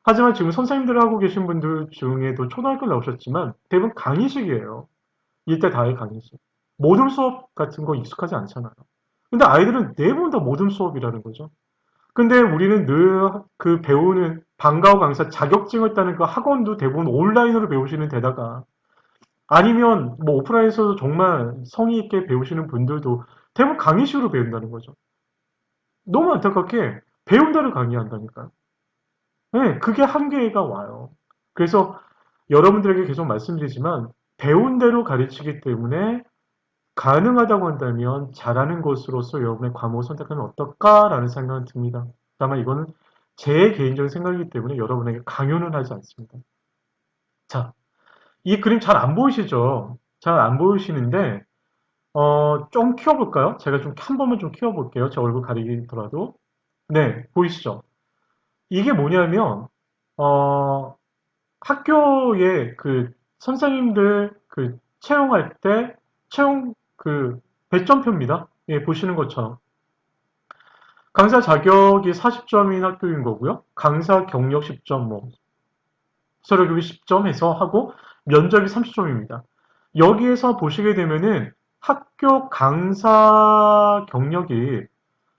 하지만 지금 선생님들 하고 계신 분들 중에도 초등학교 나오셨지만 대부분 강의식이에요. 이때 다의 강의식. 모든 수업 같은 거 익숙하지 않잖아요. 근데 아이들은 대부분 다 모든 수업이라는 거죠. 근데 우리는 늘 그 배우는 방과후 강사 자격증을 따는 그 학원도 대부분 온라인으로 배우시는 데다가 아니면 뭐 오프라인에서도 정말 성의 있게 배우시는 분들도 대부분 강의식으로 배운다는 거죠. 너무 안타깝게 배운 대로 강의한다니까요. 네, 그게 한계가 와요. 그래서 여러분들에게 계속 말씀드리지만 배운 대로 가르치기 때문에 가능하다고 한다면 잘하는 것으로서 여러분의 과목을 선택하면 어떨까라는 생각은 듭니다. 다만 이거는 제 개인적인 생각이기 때문에 여러분에게 강요는 하지 않습니다. 자, 이 그림 잘 안 보이시죠? 잘 안 보이시는데 좀 키워볼까요? 제가 좀 한 번만 좀 키워볼게요. 제 얼굴 가리더라도. 네, 보이시죠? 이게 뭐냐면 어, 학교에 그 선생님들 그 채용할 때 채용 그 배점표입니다. 예, 보시는 것처럼. 강사 자격이 40점인 학교인 거고요. 강사 경력 10점, 뭐 서류 교육 10점 해서 하고 면접이 30점입니다. 여기에서 보시게 되면은 학교 강사 경력이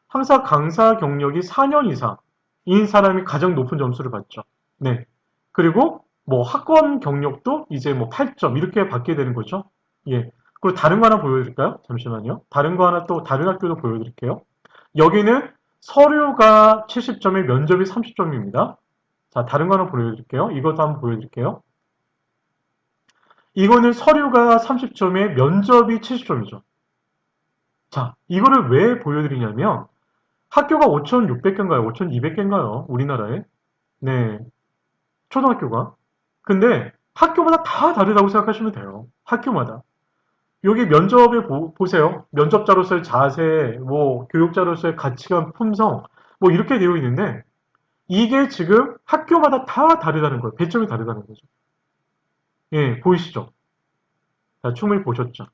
항상 강사 경력이 4년 이상인 사람이 가장 높은 점수를 받죠. 네. 그리고 뭐 학원 경력도 이제 뭐 8점 이렇게 받게 되는 거죠. 예. 그리고 다른 거 하나 보여드릴까요? 잠시만요. 다른 거 하나 또 다른 학교도 보여드릴게요. 여기는 서류가 70점에 면접이 30점입니다. 자, 다른 거 하나 보여드릴게요. 이것도 한번 보여드릴게요. 이거는 서류가 30점에 면접이 70점이죠. 자, 이거를 왜 보여드리냐면 학교가 5,600개인가요? 5,200개인가요? 우리나라에? 네, 초등학교가. 근데 학교마다 다 다르다고 생각하시면 돼요. 학교마다. 여기 면접에 보세요. 면접자로서의 자세, 뭐 교육자로서의 가치관, 품성, 뭐 이렇게 되어 있는데 이게 지금 학교마다 다 다르다는 거예요. 배점이 다르다는 거죠. 예, 보이시죠? 자, 춤을 보셨죠?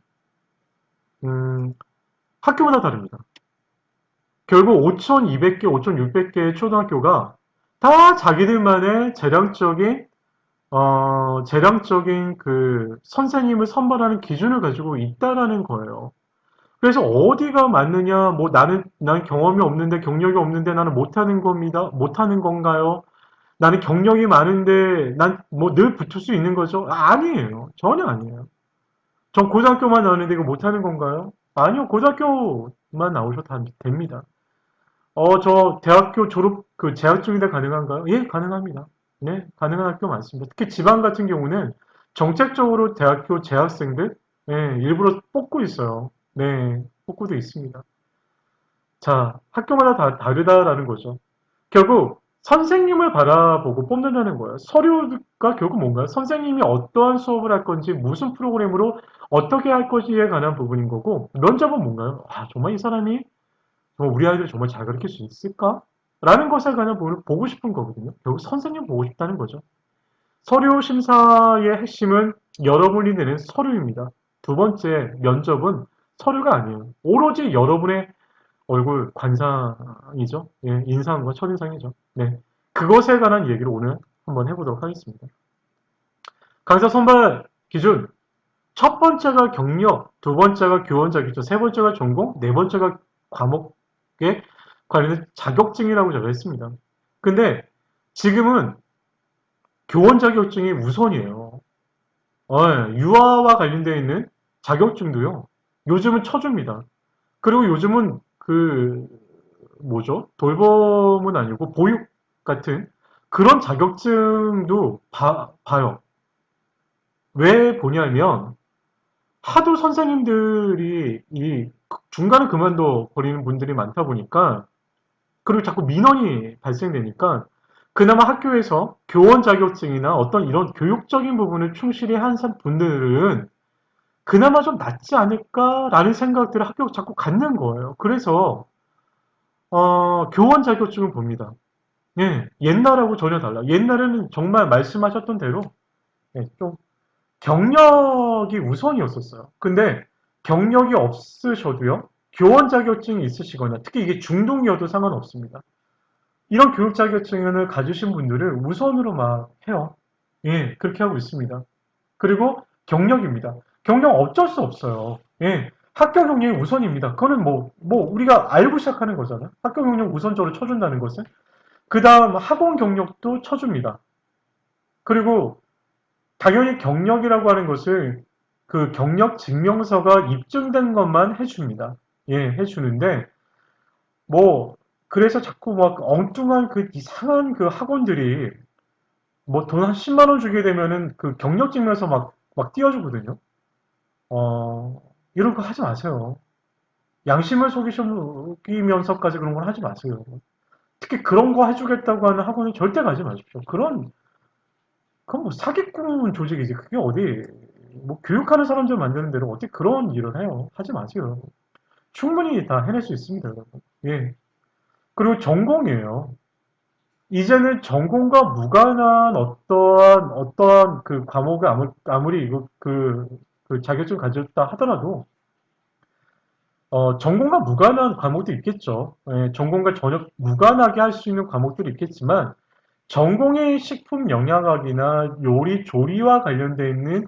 음, 학교마다 다릅니다. 결국 5,200개, 5,600개의 초등학교가 다 자기들만의 재량적인 그 선생님을 선발하는 기준을 가지고 있다라는 거예요. 그래서 어디가 맞느냐, 뭐 난 경험이 없는데, 경력이 없는데 나는 못하는 겁니다. 못하는 건가요? 나는 경력이 많은데, 난 뭐 늘 붙을 수 있는 거죠? 아니에요. 전혀 아니에요. 전 고등학교만 나오는데 이거 못하는 건가요? 아니요. 고등학교만 나오셔도 됩니다. 저 대학교 졸업, 재학 중인데 가능한가요? 예, 가능합니다. 네, 가능한 학교 많습니다. 특히 지방 같은 경우는 정책적으로 대학교 재학생들, 네, 일부러 뽑고 있어요. 네, 뽑고도 있습니다. 자, 학교마다 다 다르다라는 거죠. 결국 선생님을 바라보고 뽑는다는 거예요. 서류가 결국 뭔가요? 선생님이 어떠한 수업을 할 건지, 무슨 프로그램으로 어떻게 할 것인지에 관한 부분인 거고, 면접은 뭔가요? 아, 정말 이 사람이 우리 아이들 정말 잘 가르칠 수 있을까? 라는 것에 관한 부분을 보고 싶은 거거든요. 결국 선생님 보고 싶다는 거죠. 서류 심사의 핵심은 여러분이 내는 서류입니다. 두 번째, 면접은 서류가 아니에요. 오로지 여러분의 얼굴 관상이죠. 예, 인상과 첫인상이죠. 네. 그것에 관한 얘기를 오늘 한번 해보도록 하겠습니다. 강사 선발 기준. 첫 번째가 경력, 두 번째가 교원 자격증, 세 번째가 전공, 네 번째가 과목에 관련된 자격증이라고 적어있습니다. 근데 지금은 교원 자격증이 우선이에요. 유아와 관련되어 있는 자격증도요. 요즘은 쳐줍니다. 그리고 요즘은 뭐죠? 돌봄은 아니고 보육 같은 그런 자격증도 봐요. 왜 보냐면 하도 선생님들이 이 중간에 그만둬 버리는 분들이 많다 보니까 그리고 자꾸 민원이 발생되니까 그나마 학교에서 교원 자격증이나 어떤 이런 교육적인 부분을 충실히 한 분들은 그나마 좀 낫지 않을까라는 생각들을 학교가 자꾸 갖는 거예요. 그래서 교원 자격증을 봅니다. 예, 옛날하고 전혀 달라. 옛날에는 정말 말씀하셨던 대로 좀 경력이 우선이었었어요. 근데 경력이 없으셔도요, 교원 자격증이 있으시거나, 특히 이게 중등이어도 상관없습니다. 이런 교육 자격증을 가지신 분들을 우선으로 막 해요. 예, 그렇게 하고 있습니다. 그리고 경력입니다. 경력 어쩔 수 없어요. 예, 학교 경력이 우선입니다. 그거는 우리가 알고 시작하는 거잖아요. 학교 경력 우선적으로 쳐준다는 것은. 그 다음 학원 경력도 쳐줍니다. 그리고 당연히 경력이라고 하는 것을 그 경력 증명서가 입증된 것만 해줍니다. 예, 해주는데, 뭐, 그래서 자꾸 막 엉뚱한 그 이상한 그 학원들이 뭐 돈 한 10만 원 주게 되면은 그 경력 증명서 막 띄워주거든요. 이런 거 하지 마세요. 양심을 속이면서까지 그런 걸 하지 마세요. 특히 그런 거 해주겠다고 하는 학원은 절대 가지 마십시오. 그건 뭐 사기꾼 조직이지. 그게 어디, 뭐 교육하는 사람들 만드는 대로 어떻게 그런 일을 해요. 하지 마세요. 충분히 다 해낼 수 있습니다, 여러분. 예. 그리고 전공이에요. 이제는 전공과 무관한 어떠한 그 과목을 아무리 이거 그 자격증 가졌다 하더라도, 전공과 무관한 과목도 있겠죠. 예, 전공과 전혀 무관하게 할 수 있는 과목들이 있겠지만, 전공의 식품 영양학이나 요리, 조리와 관련되어 있는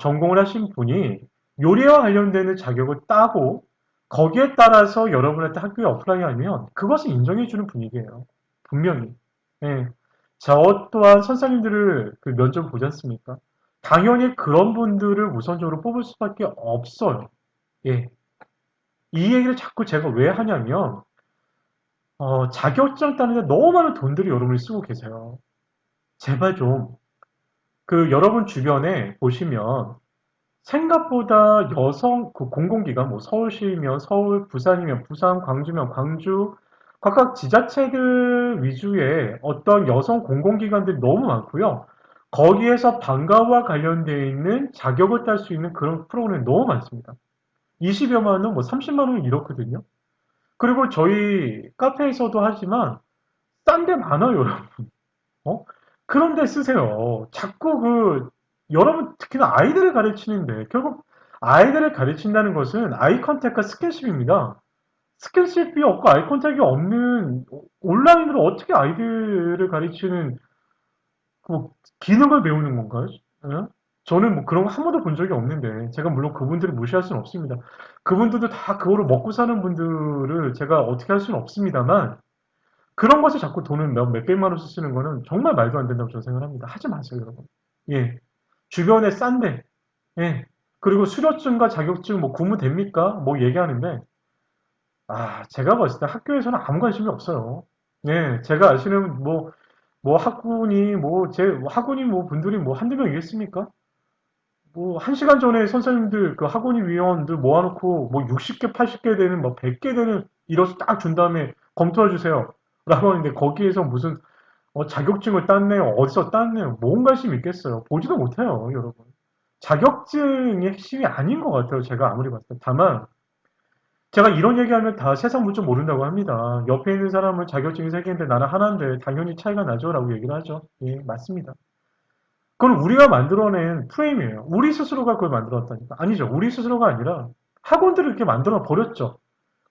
전공을 하신 분이 요리와 관련되는 자격을 따고 거기에 따라서 여러분한테 학교에 어플라이 하면 그것을 인정해주는 분위기예요. 분명히. 예. 저 또한 선생님들을 그 면접 보지 않습니까? 당연히 그런 분들을 우선적으로 뽑을 수밖에 없어요. 예. 이 얘기를 자꾸 제가 왜 하냐면, 자격증 따는데 너무 많은 돈들이 여러분이 쓰고 계세요. 제발 좀, 여러분 주변에 보시면, 생각보다 여성 그 공공기관, 뭐 서울시면 서울, 부산이면 부산, 광주면 광주, 각각 지자체들 위주의 어떤 여성 공공기관들이 너무 많고요. 거기에서 방과후와 관련되어 있는 자격을 딸 수 있는 그런 프로그램이 너무 많습니다. 20여만 원, 뭐 30만 원 이렇거든요. 그리고 저희 카페에서도 하지만 싼 데 많아요, 여러분. 어? 그런 데 쓰세요. 자꾸 여러분 특히나 아이들을 가르치는데, 결국 아이들을 가르친다는 것은 아이 컨택과 스킨십입니다. 스킨십이 없고 아이 컨택이 없는 온라인으로 어떻게 아이들을 가르치는 기능을 배우는 건가요? 예? 저는 뭐 그런 거 한 번도 본 적이 없는데, 제가 물론 그분들을 무시할 수는 없습니다. 그분들도 다 그거로 먹고 사는 분들을 제가 어떻게 할 수는 없습니다만, 그런 것에 자꾸 돈을 몇백만 원씩 쓰는 거는 정말 말도 안 된다고 저는 생각합니다. 하지 마세요, 여러분. 예. 주변에 싼데, 예. 그리고 수료증과 자격증 뭐 구무됩니까? 뭐 얘기하는데, 제가 봤을 때 학교에서는 아무 관심이 없어요. 예. 제가 아시는 학군이 학군이 분들이 한두 명이겠습니까? 뭐, 한 시간 전에 선생님들, 그 학원위 위원들 모아놓고, 60개, 80개 되는, 100개 되는, 이뤄서 딱 준 다음에 검토해주세요. 라고 하는데, 거기에서 무슨, 자격증을 땄네요. 어디서 땄네요. 뭔 관심 있겠어요. 보지도 못해요, 여러분. 자격증이 핵심이 아닌 것 같아요. 제가 아무리 봤을 때. 다만, 제가 이런 얘기하면 다 세상 물정 모른다고 합니다. 옆에 있는 사람은 자격증이 세 개인데 나는 하나인데 당연히 차이가 나죠. 라고 얘기를 하죠. 예, 맞습니다. 그건 우리가 만들어낸 프레임이에요. 우리 스스로가 그걸 만들었다니까. 아니죠. 우리 스스로가 아니라 학원들을 이렇게 만들어 버렸죠.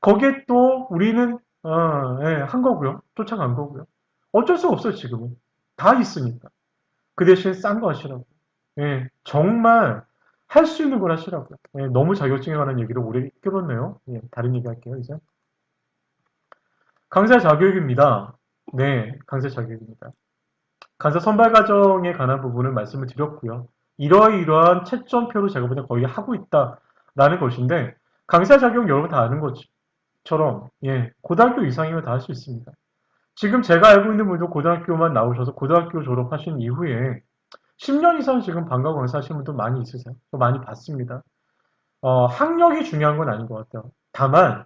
거기에 또 우리는 한 거고요. 쫓아간 거고요. 어쩔 수 없어요, 지금은. 다 있으니까. 그 대신 싼 거 하시라고. 예, 정말 할 수 있는 걸 하시라고요. 예, 너무 자격증에 관한 얘기를 오래 끌었네요. 예, 다른 얘기 할게요, 이제. 강사 자격입니다. 네, 강사 자격입니다. 강사 선발 과정에 관한 부분을 말씀을 드렸고요. 이러이러한 채점표로 제가 보다 거의 하고 있다라는 것인데, 강사 자격 여러분 다 아는 것처럼, 예, 고등학교 이상이면 다 할 수 있습니다. 지금 제가 알고 있는 분도 고등학교만 나오셔서 고등학교 졸업하신 이후에 10년 이상 지금 방과 후 강사 하시는 분도 많이 있으세요. 또 많이 봤습니다. 학력이 중요한 건 아닌 것 같아요. 다만,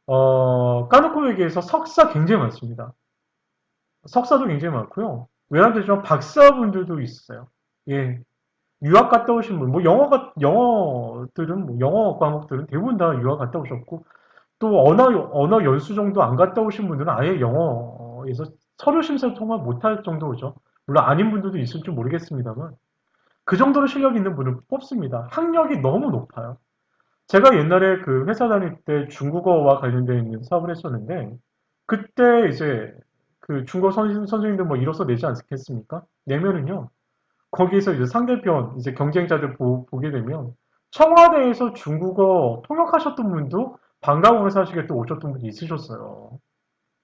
까놓고 얘기해서 석사 굉장히 많습니다. 석사도 굉장히 많고요. 외람되지만 박사분들도 있어요. 예. 유학 갔다 오신 분, 영어들은, 영어 과목들은 대부분 다 유학 갔다 오셨고, 또 언어 연수 정도 안 갔다 오신 분들은 아예 영어에서 서류 심사를 통과 못할 정도죠. 물론 아닌 분들도 있을지 모르겠습니다만, 그 정도로 실력 있는 분은 뽑습니다. 학력이 너무 높아요. 제가 옛날에 그 회사 다닐 때 중국어와 관련되어 있는 사업을 했었는데, 그때 이제 그 중국어 선생님들 이로써 내지 않겠습니까? 내면은요, 거기에서 이제 상대편, 이제 경쟁자들 보게 되면, 청와대에서 중국어 통역하셨던 분도 방과후에서 하시겠다 오셨던 분이 있으셨어요.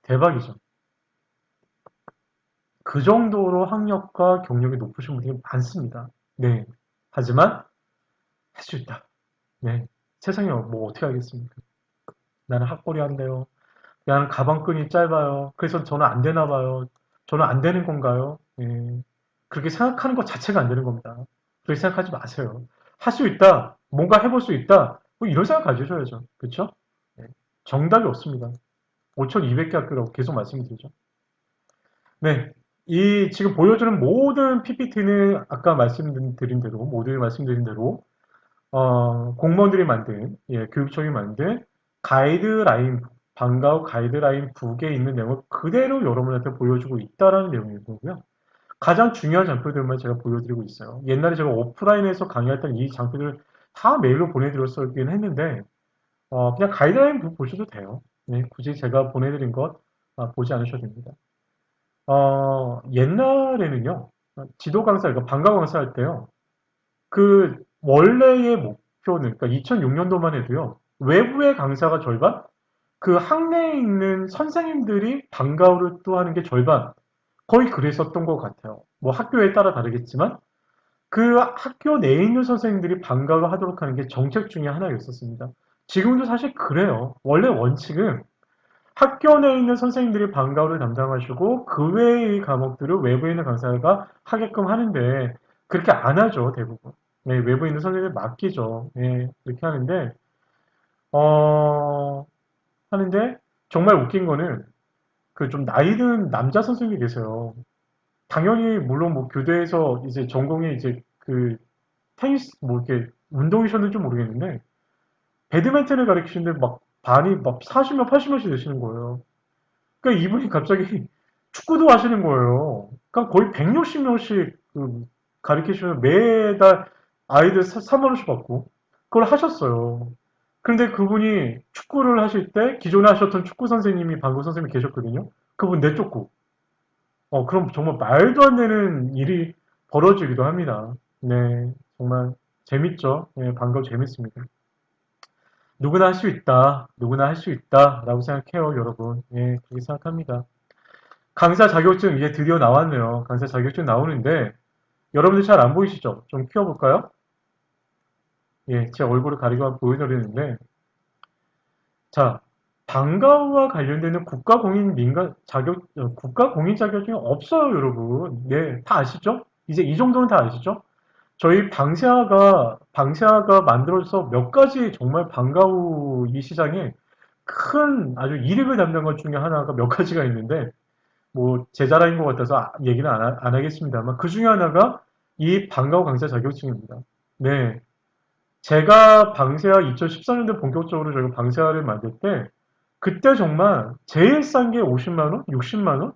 대박이죠. 그 정도로 학력과 경력이 높으신 분들이 많습니다. 네. 하지만, 할 수 있다. 네. 세상에 뭐 어떻게 하겠습니까? 나는 핫거리 한대요. 나는 가방끈이 짧아요. 그래서 저는 안 되나 봐요. 저는 안 되는 건가요? 예. 그렇게 생각하는 것 자체가 안 되는 겁니다. 그렇게 생각하지 마세요. 할 수 있다. 뭔가 해볼 수 있다. 이런 생각 가지셔야죠. 그렇죠? 예. 정답이 없습니다. 5,200개 학교라고 계속 말씀드리죠. 네. 이 지금 보여주는 모든 PPT는 아까 말씀드린 대로, 모두 말씀드린 대로 공무원들이 만든, 예, 교육청이 만든 가이드라인, 방과 후 가이드라인 북에 있는 내용을 그대로 여러분한테 보여주고 있다라는 내용인 거고요. 가장 중요한 장표들만 제가 보여드리고 있어요. 옛날에 제가 오프라인에서 강의했던 이 장표들을 다 메일로 보내드렸었긴 했는데, 그냥 가이드라인 북 보셔도 돼요. 네, 굳이 제가 보내드린 것 보지 않으셔도 됩니다. 옛날에는요, 지도 강사, 그러니까 방과 강사 할 때요, 그 원래의 목표는 그러니까 2006년도만 해도요. 외부의 강사가 절반, 그 학내에 있는 선생님들이 방과후를 또 하는 게 절반. 거의 그랬었던 것 같아요. 뭐 학교에 따라 다르겠지만 그 학교 내에 있는 선생님들이 방과후 하도록 하는 게 정책 중에 하나였었습니다. 지금도 사실 그래요. 원래 원칙은 학교 내에 있는 선생님들이 방과후를 담당하시고 그 외의 과목들을 외부에 있는 강사가 하게끔 하는데 그렇게 안 하죠, 대부분. 네, 외부에 있는 선생님들 맡기죠. 네, 그렇게 하는데 어, 하는데 정말 웃긴 거는 그 좀 나이 든 남자 선생님이 계세요. 당연히 물론 뭐 교대에서 이제 전공이 이제 그 테니스 뭐 이렇게 운동이셨는지 모르겠는데 배드민턴을 가르치시는데 막 반이 막 40명, 80명씩 되시는 거예요. 그러니까 이분이 갑자기 축구도 하시는 거예요. 그러니까 거의 160명씩 가르치시면 매달 아이들 3만 원씩 받고 그걸 하셨어요. 그런데 그분이 축구를 하실 때 기존에 하셨던 축구 선생님이 방구 선생님이 계셨거든요. 그분 내쫓고 그럼 정말 말도 안 되는 일이 벌어지기도 합니다. 네, 정말 재밌죠. 네, 방금 재밌습니다. 누구나 할 수 있다. 누구나 할 수 있다. 라고 생각해요, 여러분. 예, 그렇게 생각합니다. 강사 자격증 이제 드디어 나왔네요. 강사 자격증 나오는데, 여러분들 잘 안 보이시죠? 좀 키워볼까요? 예, 제 얼굴을 가리고 보여드리는데, 자, 방과후와 관련되는 국가공인 민간 자격, 국가공인 자격증이 없어요, 여러분. 네, 다 아시죠? 이제 이 정도는 다 아시죠? 저희 방세아가 만들어서 몇 가지 정말 방과후 이 시장에 큰 아주 이득을 담는 것 중에 하나가 몇 가지가 있는데, 뭐, 제 자랑인 것 같아서 얘기는 안 하겠습니다만, 그 중에 하나가 이 방과후 강사 자격증입니다. 네. 제가 방세아 2014년도에 본격적으로 저희가 방세아를 만들 때, 그때 정말 제일 싼 게 50만 원, 60만 원,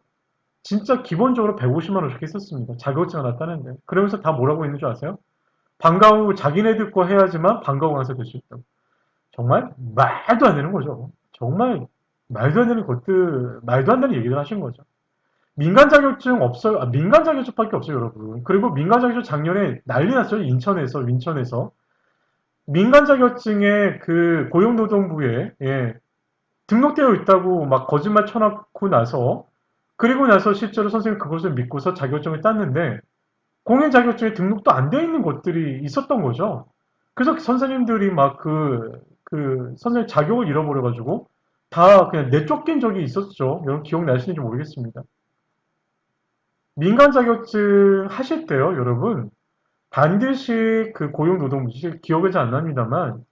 진짜 기본적으로 150만 원씩 했었습니다. 자격증 하나 따는데. 그러면서 다 뭐라고 했는 줄 아세요? 방과 후 자기네들 거 해야지만 방과 후 강사 될 수 있다고. 정말 말도 안 되는 거죠. 정말 말도 안 되는 것들, 말도 안 되는 얘기를 하신 거죠. 민간 자격증 없어요. 민간 자격증밖에 없어요, 여러분. 그리고 민간 자격증 작년에 난리 났어요. 인천에서, 윈천에서. 민간 자격증에 그 고용노동부에, 예, 등록되어 있다고 막 거짓말 쳐놓고 나서, 그리고 나서 실제로 선생님 그것을 믿고서 자격증을 땄는데, 공인 자격증에 등록도 안 되어 있는 것들이 있었던 거죠. 그래서 선생님들이 막 선생님 자격을 잃어버려가지고 다 그냥 내쫓긴 적이 있었죠. 여러분 기억나시는지 모르겠습니다. 민간 자격증 하실 때요, 여러분. 반드시 그 고용노동부, 기억이 잘 안 납니다만,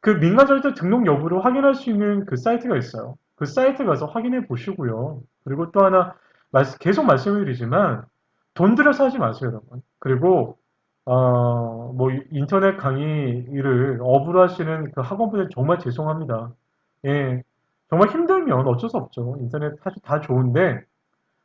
그 민간 자격증 등록 여부를 확인할 수 있는 그 사이트가 있어요. 그 사이트 가서 확인해 보시고요. 그리고 또 하나, 계속 말씀을 드리지만, 돈 들여서 하지 마세요, 여러분. 그리고, 뭐, 인터넷 강의를 업으로 하시는 그 학원분들 정말 죄송합니다. 예. 정말 힘들면 어쩔 수 없죠. 인터넷 사실 다 좋은데,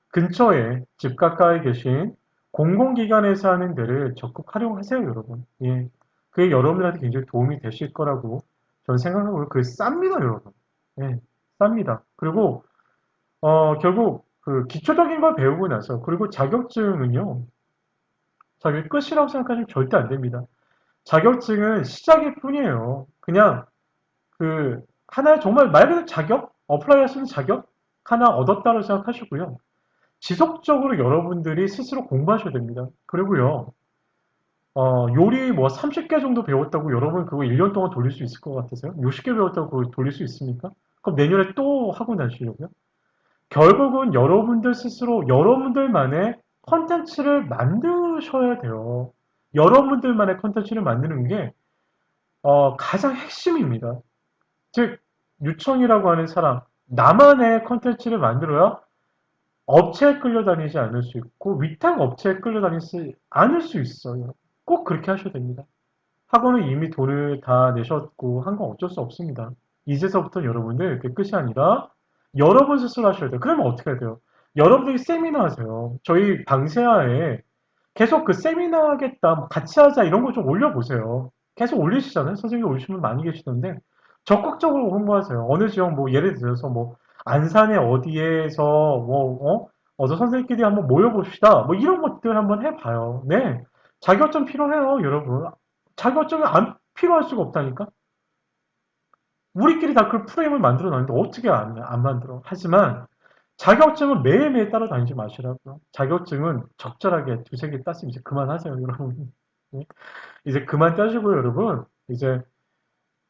근처에 집 가까이 계신 공공기관에서 하는 데를 적극 활용하세요, 여러분. 예. 그게 여러분들한테 굉장히 도움이 되실 거라고 저는 생각하고요. 그게 쌉니다, 여러분. 예, 쌉니다. 그리고, 결국, 기초적인 걸 배우고 나서, 그리고 자격증은요, 자격이 끝이라고 생각하시면 절대 안 됩니다. 자격증은 시작일 뿐이에요. 그냥, 하나의 정말 말 그대로 자격? 어플라이 할 수 있는 자격? 하나 얻었다고 생각하시고요. 지속적으로 여러분들이 스스로 공부하셔야 됩니다. 그리고요, 요리 뭐 30개 정도 배웠다고 여러분 그거 1년 동안 돌릴 수 있을 것 같으세요? 60개 배웠다고 그거 돌릴 수 있습니까? 그럼 내년에 또 하고 나시려고요? 결국은 여러분들 스스로 여러분들만의 컨텐츠를 만드셔야 돼요. 여러분들만의 컨텐츠를 만드는 게 가장 핵심입니다. 즉 유청이라고 하는 사람 나만의 컨텐츠를 만들어야 업체에 끌려다니지 않을 수 있고 위탁 업체에 끌려다니지 않을 수 있어요. 꼭 그렇게 하셔야 됩니다. 학원은 이미 돈을 다 내셨고 한 건 어쩔 수 없습니다. 이제서부터 여러분들 그 끝이 아니라 여러분 스스로 하셔야 돼요. 그러면 어떻게 해야 돼요? 여러분들이 세미나 하세요. 저희 방세아에 계속 그 세미나 하겠다, 뭐 같이 하자 이런 거 좀 올려보세요. 계속 올리시잖아요. 선생님이 올리시면 많이 계시던데 적극적으로 홍보하세요. 어느 지역 뭐 예를 들어서 뭐 안산에 어디에서 어서 선생님끼리 한번 모여봅시다. 뭐 이런 것들 한번 해봐요. 네. 자격증 필요해요, 여러분. 자격증이 안 필요할 수가 없다니까? 우리끼리 다 그 프레임을 만들어 놨는데 어떻게 안 만들어? 하지만 자격증은 매일매일 따라다니지 마시라고요. 자격증은 적절하게 두세 개 땄으면 이제 그만하세요, 여러분. 네? 이제 그만 따시고요, 여러분. 이제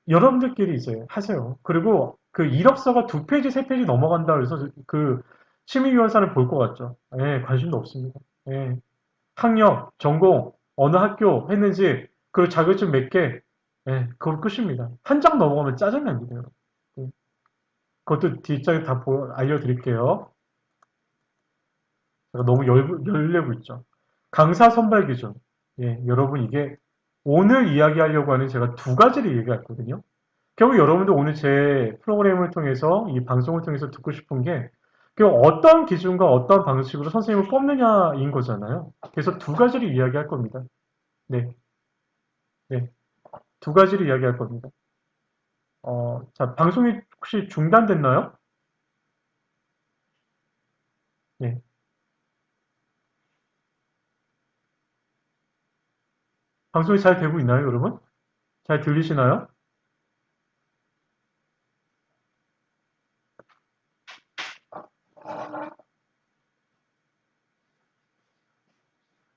여러분들끼리 이제 하세요. 그리고 그 이력서가 두 페이지, 세 페이지 넘어간다 그래서 그 심의위원사를 볼 것 같죠. 예, 관심도 없습니다. 예. 학력, 전공, 어느 학교 했는지, 그리고 자격증 몇 개, 예, 그걸 끝입니다. 한 장 넘어가면 짜증납니다, 여러분. 예. 그것도 뒷장에 다 알려드릴게요. 제가 너무 열내고 있죠. 강사 선발 기준. 예, 여러분 이게 오늘 이야기하려고 하는 제가 두 가지를 얘기했거든요. 결국 여러분들 오늘 제 프로그램을 통해서, 이 방송을 통해서 듣고 싶은 게, 결국 어떤 기준과 어떤 방식으로 선생님을 뽑느냐인 거잖아요. 그래서 두 가지를 이야기할 겁니다. 네, 네. 두 가지를 이야기할 겁니다. 자, 방송이 혹시 중단됐나요? 네. 방송이 잘 되고 있나요, 여러분? 잘 들리시나요?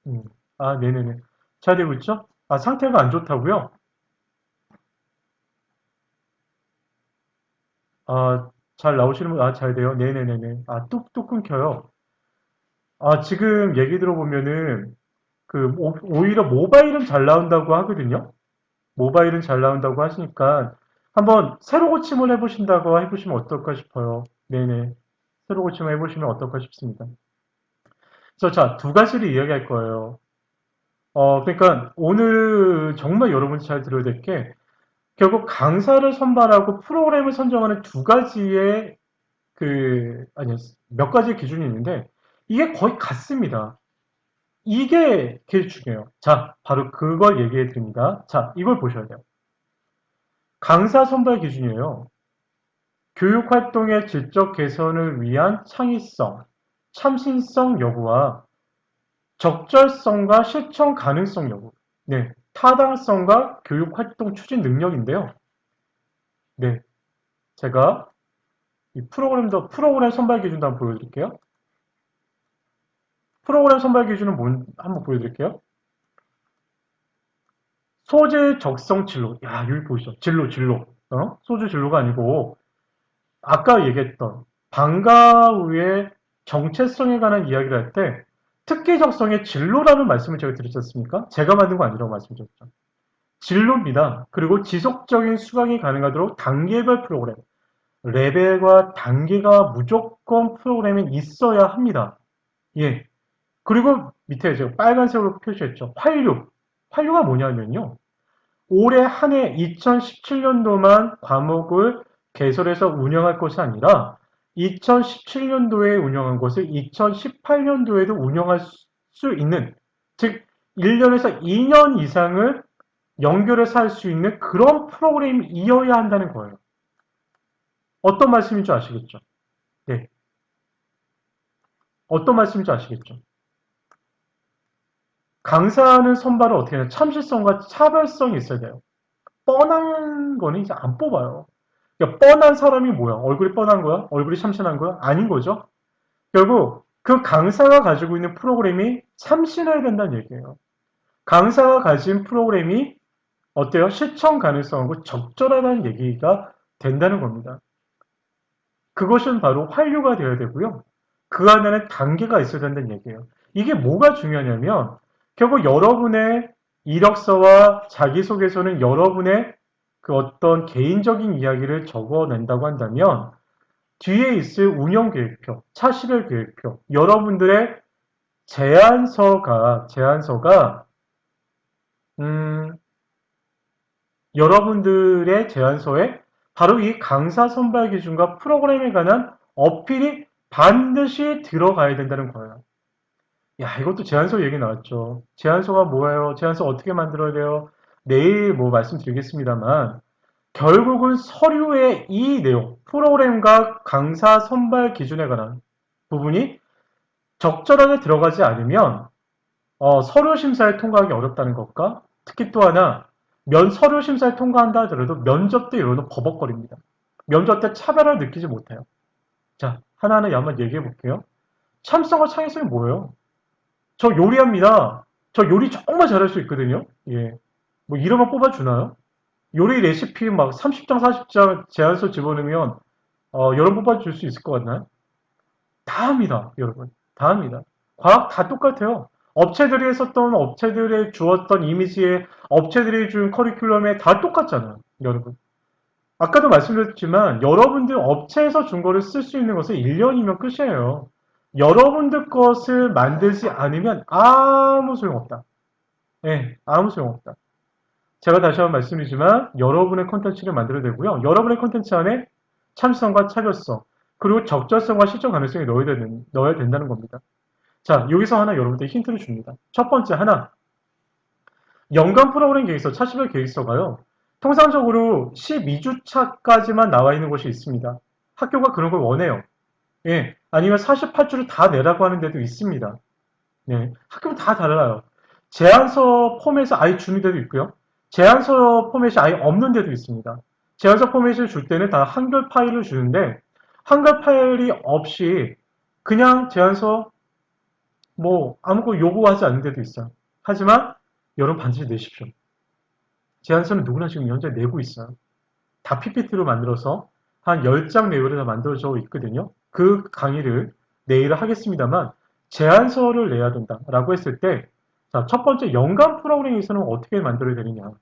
음. 아, 네네네. 잘 되고 있죠? 아, 상태가 안 좋다고요? 아, 잘 나오시는 분, 아, 잘 돼요? 네네네네. 아, 뚝뚝 끊겨요. 아, 지금 얘기 들어보면은, 오히려 모바일은 잘 나온다고 하거든요? 모바일은 잘 나온다고 하시니까, 한번 새로 고침을 해보신다고 해보시면 어떨까 싶어요. 네네. 새로 고침을 해보시면 어떨까 싶습니다. 그래서 자, 두 가지를 이야기할 거예요. 그러니까 오늘 정말 여러분이 잘 들어야 될 게, 결국 강사를 선발하고 프로그램을 선정하는 두 가지의 아니, 몇 가지의 기준이 있는데, 이게 거의 같습니다. 이게 제일 중요해요. 자, 바로 그걸 얘기해 드립니다. 자, 이걸 보셔야 돼요. 강사 선발 기준이에요. 교육 활동의 질적 개선을 위한 창의성, 참신성 여부와 적절성과 실천 가능성 여부. 네. 타당성과 교육 활동 추진 능력인데요. 네. 제가 이 프로그램 선발 기준도 한번 보여드릴게요. 프로그램 선발 기준은 한번 보여드릴게요. 소재 적성 진로. 야, 여기 보이시죠? 진로. 소재 진로가 아니고, 아까 얘기했던 방과 후의 정체성에 관한 이야기를 할 때, 특기 적성의 진로라는 말씀을 제가 드렸지 않습니까? 제가 만든 거 아니라고 말씀드렸죠. 진로입니다. 그리고 지속적인 수강이 가능하도록 단계별 프로그램, 레벨과 단계가 무조건 프로그램에 있어야 합니다. 예. 그리고 밑에 제가 빨간색으로 표시했죠. 환류. 환류가 뭐냐면요. 올해 한 해 2017년도만 과목을 개설해서 운영할 것이 아니라 2017년도에 운영한 것을 2018년도에도 운영할 수 있는, 즉 1년에서 2년 이상을 연결해서 할 수 있는 그런 프로그램이어야 한다는 거예요. 어떤 말씀인 줄 아시겠죠? 네. 어떤 말씀인 줄 아시겠죠? 강사하는 선발을 어떻게 하냐? 참실성과 차별성이 있어야 돼요. 뻔한 거는 이제 안 뽑아요. 그러니까 뻔한 사람이 뭐야? 얼굴이 뻔한 거야? 얼굴이 참신한 거야? 아닌 거죠? 결국 그 강사가 가지고 있는 프로그램이 참신해야 된다는 얘기예요. 강사가 가진 프로그램이 어때요? 실천 가능성하고 적절하다는 얘기가 된다는 겁니다. 그것은 바로 환류가 되어야 되고요. 그 안에는 단계가 있어야 된다는 얘기예요. 이게 뭐가 중요하냐면 결국 여러분의 이력서와 자기소개서는 여러분의 그 어떤 개인적인 이야기를 적어낸다고 한다면 뒤에 있을 운영계획표, 차시별계획표, 여러분들의 제안서가 음, 여러분들의 제안서에 바로 이 강사 선발 기준과 프로그램에 관한 어필이 반드시 들어가야 된다는 거예요. 야, 이것도 제안서 얘기 나왔죠. 제안서가 뭐예요? 제안서 어떻게 만들어야 돼요? 내일 뭐 말씀드리겠습니다만, 결국은 서류의 이 내용, 프로그램과 강사 선발 기준에 관한 부분이 적절하게 들어가지 않으면 서류 심사에 통과하기 어렵다는 것과 특히 또 하나 서류 심사에 통과한다 하더라도 면접 때 이러는 버벅거립니다. 면접 때 차별을 느끼지 못해요. 자, 하나하나 한번 얘기해 볼게요. 참성과 창의성이 뭐예요? 저 요리합니다. 저 요리 정말 잘할 수 있거든요. 예. 뭐 이름만 뽑아주나요? 요리 레시피 막 30장, 40장 제안서 집어넣으면 여러분 뽑아줄 수 있을 것 같나요? 다 합니다, 여러분. 다 합니다. 과학 다 똑같아요. 업체들이 했었던, 업체들이 주었던 이미지에, 업체들이 준 커리큘럼에 다 똑같잖아요, 여러분. 아까도 말씀드렸지만, 여러분들 업체에서 준 거를 쓸 수 있는 것은 1년이면 끝이에요. 여러분들 것을 만들지 않으면 아무 소용없다. 예, 아무 소용없다. 제가 다시 한번 말씀드리지만 여러분의 컨텐츠를 만들어야 되고요. 여러분의 컨텐츠 안에 참신성과 차별성, 그리고 적절성과 실천 가능성이 넣어야 된다는 겁니다. 자, 여기서 하나 여러분들 힌트를 줍니다. 첫 번째 하나, 연간 프로그램 계획서, 차시별 계획서가요. 통상적으로 12주차까지만 나와 있는 곳이 있습니다. 학교가 그런 걸 원해요. 예, 아니면 48주를 다 내라고 하는 데도 있습니다. 네, 학교는 다 달라요. 제안서 포맷이 아예 주는 데도 있고요. 제안서 포맷이 아예 없는 데도 있습니다. 제안서 포맷을 줄 때는 다 한글 파일을 주는데 한글 파일이 없이 그냥 제안서 뭐 아무것도 요구하지 않는 데도 있어요. 하지만 여러분 반드시 내십시오. 제안서는 누구나 지금 현재 내고 있어요. 다 PPT로 만들어서 한 10장 내외로 다 만들어져 있거든요. 그 강의를 내일 하겠습니다만 제안서를 내야 된다라고 했을 때 자, 첫 번째 연간 프로그램에서는 어떻게 만들어야 되느냐.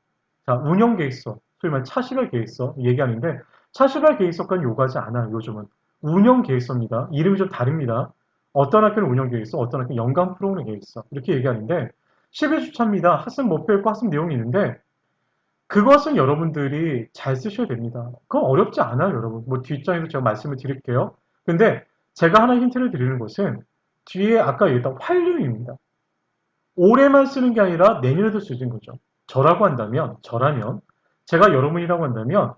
자, 운영 계획서, 소위 말해 차시별 계획서 얘기하는데 차시별 계획서까지 요구하지 않아요. 요즘은. 운영 계획서입니다. 이름이 좀 다릅니다. 어떤 학교는 운영 계획서, 어떤 학교는 연간 프로그램 계획서 이렇게 얘기하는데 11주차입니다. 학습 목표 있고 학습 내용이 있는데 그것은 여러분들이 잘 쓰셔야 됩니다. 그건 어렵지 않아요, 여러분. 뭐 뒷장에도 제가 말씀을 드릴게요. 근데 제가 하나 힌트를 드리는 것은 뒤에 아까 얘기했던 활용입니다. 올해만 쓰는 게 아니라 내년에도 쓰는 거죠. 저라면, 제가 여러분이라고 한다면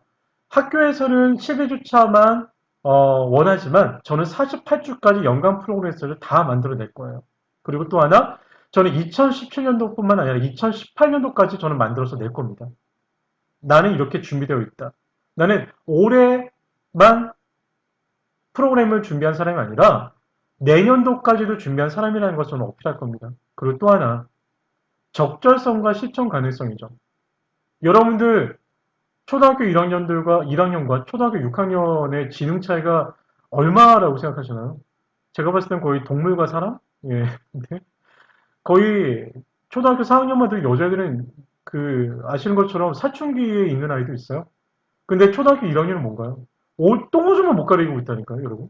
학교에서는 12주차만 원하지만 저는 48주까지 연간 프로그레스를 다 만들어낼 거예요. 그리고 또 하나, 저는 2017년도뿐만 아니라 2018년도까지 저는 만들어서 낼 겁니다. 나는 이렇게 준비되어 있다. 나는 올해만 프로그램을 준비한 사람이 아니라 내년도까지도 준비한 사람이라는 것을 저는 어필할 겁니다. 그리고 또 하나, 적절성과 실천 가능성이죠. 여러분들 초등학교 1학년과 초등학교 6학년의 지능 차이가 얼마라고 생각하시나요? 제가 봤을 땐 거의 동물과 사람? 예. 근데 거의 초등학교 4학년만 돼도 여자애들은 그 아시는 것처럼 사춘기에 있는 아이도 있어요. 근데 초등학교 1학년은 뭔가요? 똥오줌을 못 가리고 있다니까요, 여러분.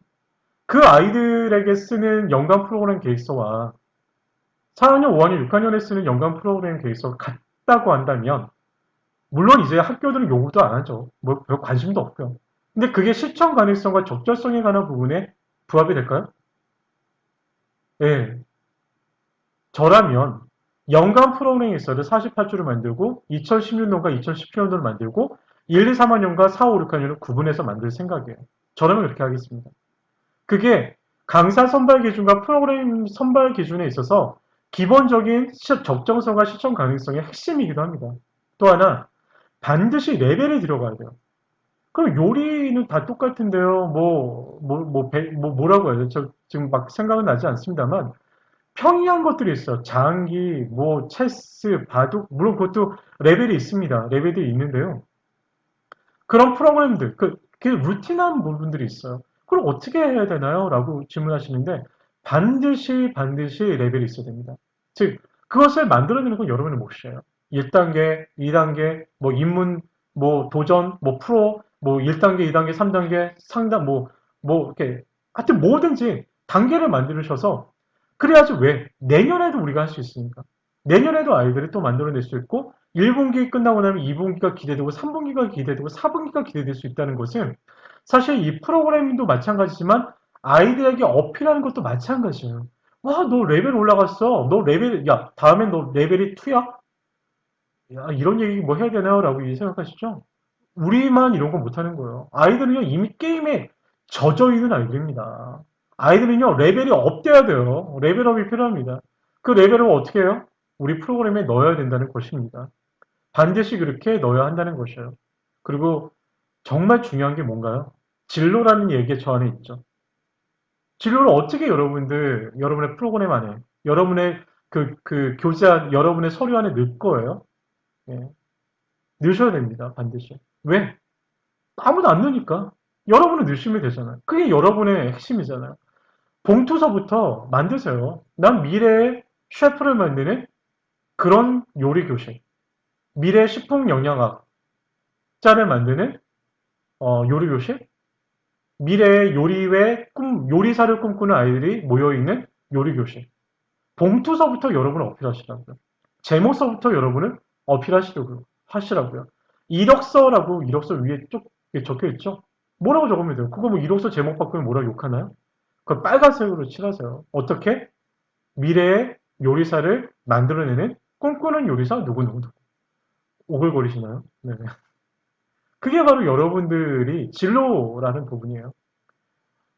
그 아이들에게 쓰는 연간 프로그램 계획서와 4학년, 5학년, 6학년에 쓰는 연간 프로그램 계획서가 같다고 한다면, 물론 이제 학교들은 요구도 안 하죠. 뭐, 별 관심도 없고요. 근데 그게 실천 가능성과 적절성에 관한 부분에 부합이 될까요? 예. 저라면 연간 프로그램에 있어도 48주를 만들고 2016년과 2017년도를 만들고 1, 2, 3학년과 4, 5, 6학년을 구분해서 만들 생각이에요. 저라면 그렇게 하겠습니다. 그게 강사 선발 기준과 프로그램 선발 기준에 있어서 기본적인 적정성과 실천 가능성의 핵심이기도 합니다. 또 하나 반드시 레벨이 들어가야 돼요. 그럼 요리는 다 똑같은데요. 뭐라고 해야 되죠? 지금 막 생각은 나지 않습니다만 평이한 것들이 있어요. 장기, 뭐 체스, 바둑, 물론 그것도 레벨이 있습니다. 레벨이 있는데요. 그런 프로그램들, 그 루틴한 부분들이 있어요. 그럼 어떻게 해야 되나요? 라고 질문하시는데 반드시 레벨이 있어야 됩니다. 즉, 그것을 만들어내는 건 여러분의 몫이에요. 1단계, 2단계, 뭐 입문, 뭐 도전, 뭐 프로, 뭐 1단계, 2단계, 3단계, 상단, 이렇게 하여튼 뭐든지 단계를 만들으셔서 그래야지 왜? 내년에도 우리가 할 수 있으니까. 내년에도 아이들이 또 만들어낼 수 있고 1분기 끝나고 나면 2분기가 기대되고 3분기가 기대되고 4분기가 기대될 수 있다는 것은 사실 이 프로그래밍도 마찬가지지만 아이들에게 어필하는 것도 마찬가지예요. 와, 너 레벨 올라갔어. 너 레벨, 야, 다음엔 너 레벨이 2야? 야, 이런 얘기 뭐 해야 되나요? 라고 생각하시죠? 우리만 이런 거 못하는 거예요. 아이들은요, 이미 게임에 젖어 있는 아이들입니다. 아이들은요, 레벨이 업돼야 돼요. 레벨업이 필요합니다. 그 레벨업 어떻게 해요? 우리 프로그램에 넣어야 된다는 것입니다. 반드시 그렇게 넣어야 한다는 것이에요. 그리고 정말 중요한 게 뭔가요? 진로라는 얘기가 저 안에 있죠. 진로를 어떻게 여러분의 프로그램 안에, 여러분의 여러분의 서류 안에 넣을 거예요? 예. 넣으셔야 됩니다. 반드시. 왜? 아무도 안 넣으니까. 여러분은 넣으시면 되잖아요. 그게 여러분의 핵심이잖아요. 봉투서부터 만드세요. 난 미래의 셰프를 만드는 그런 요리 교실. 미래 식품 영양학자를 만드는 요리 교실. 미래의 요리사를 꿈꾸는 아이들이 모여있는 요리 교실. 봉투서부터 여러분을 어필하시라고요. 제목서부터 여러분을 어필하시려고요. 하시라고요. 이력서라고 이력서 위에 쭉 적혀 있죠? 뭐라고 적으면 돼요? 그거 뭐 이력서 제목 바꾸면 뭐라고 욕하나요? 그걸 빨간색으로 칠하세요. 어떻게? 미래의 요리사를 만들어내는 꿈꾸는 요리사 누구누구. 오글거리시나요? 네. 그게 바로 여러분들이 진로라는 부분이에요.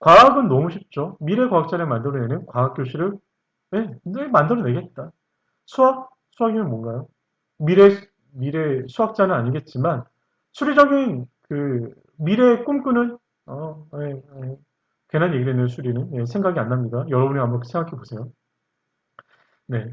과학은 너무 쉽죠. 미래 과학자를 만들어내는 과학교실을 네, 만들어내겠다. 수학이면 뭔가요? 미래 수학자는 아니겠지만 수리적인 그 미래의 꿈꾸는 괜한 얘기를 했네요. 수리는 생각이 안 납니다. 여러분이 한번 생각해 보세요. 네,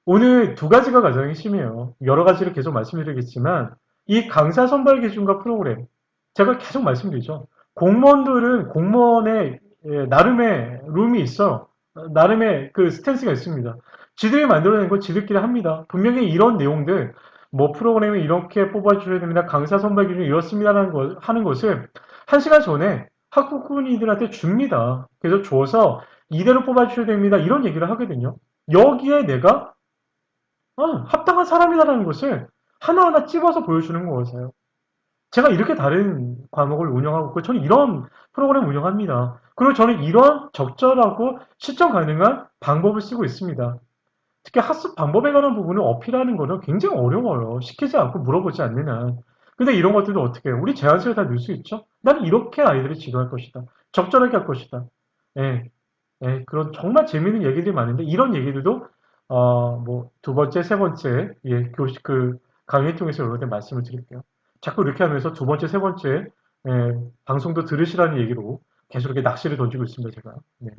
오늘 두 가지가 가장 핵심이에요. 여러 가지를 계속 말씀드리겠지만 이 강사 선발 기준과 프로그램 제가 계속 말씀드리죠. 공무원들은 공무원의 나름의 룸이 있어. 나름의 그 스탠스가 있습니다. 지들이 만들어낸 건 지들끼리 합니다. 분명히 이런 내용들 뭐 프로그램을 이렇게 뽑아주셔야 됩니다. 강사 선발 기준이 이렇습니다라는 거 하는 것을 한 시간 전에 학부모님들한테 줍니다. 그래서 줘서 이대로 뽑아주셔야 됩니다. 이런 얘기를 하거든요. 여기에 내가 합당한 사람이다라는 것을 하나하나 찝어서 보여주는 거였어요. 제가 이렇게 다른 과목을 운영하고 있고 저는 이런 프로그램 운영합니다. 그리고 저는 이런 적절하고 실전 가능한 방법을 쓰고 있습니다. 특히 학습 방법에 관한 부분을 어필하는 거는 굉장히 어려워요. 시키지 않고 물어보지 않는 한. 근데 이런 것들도 어떻게 해요? 우리 제안서에 다 넣을 수 있죠? 나는 이렇게 아이들을 지도할 것이다. 적절하게 할 것이다. 예, 그런 정말 재미있는 얘기들이 많은데 이런 얘기들도 뭐 두 번째, 세 번째 교실 그 강의 통해서 여러 번 말씀을 드릴게요. 자꾸 이렇게 하면서 두 번째, 세 번째 방송도 들으시라는 얘기로 계속 이렇게 낚시를 던지고 있습니다, 제가. 네.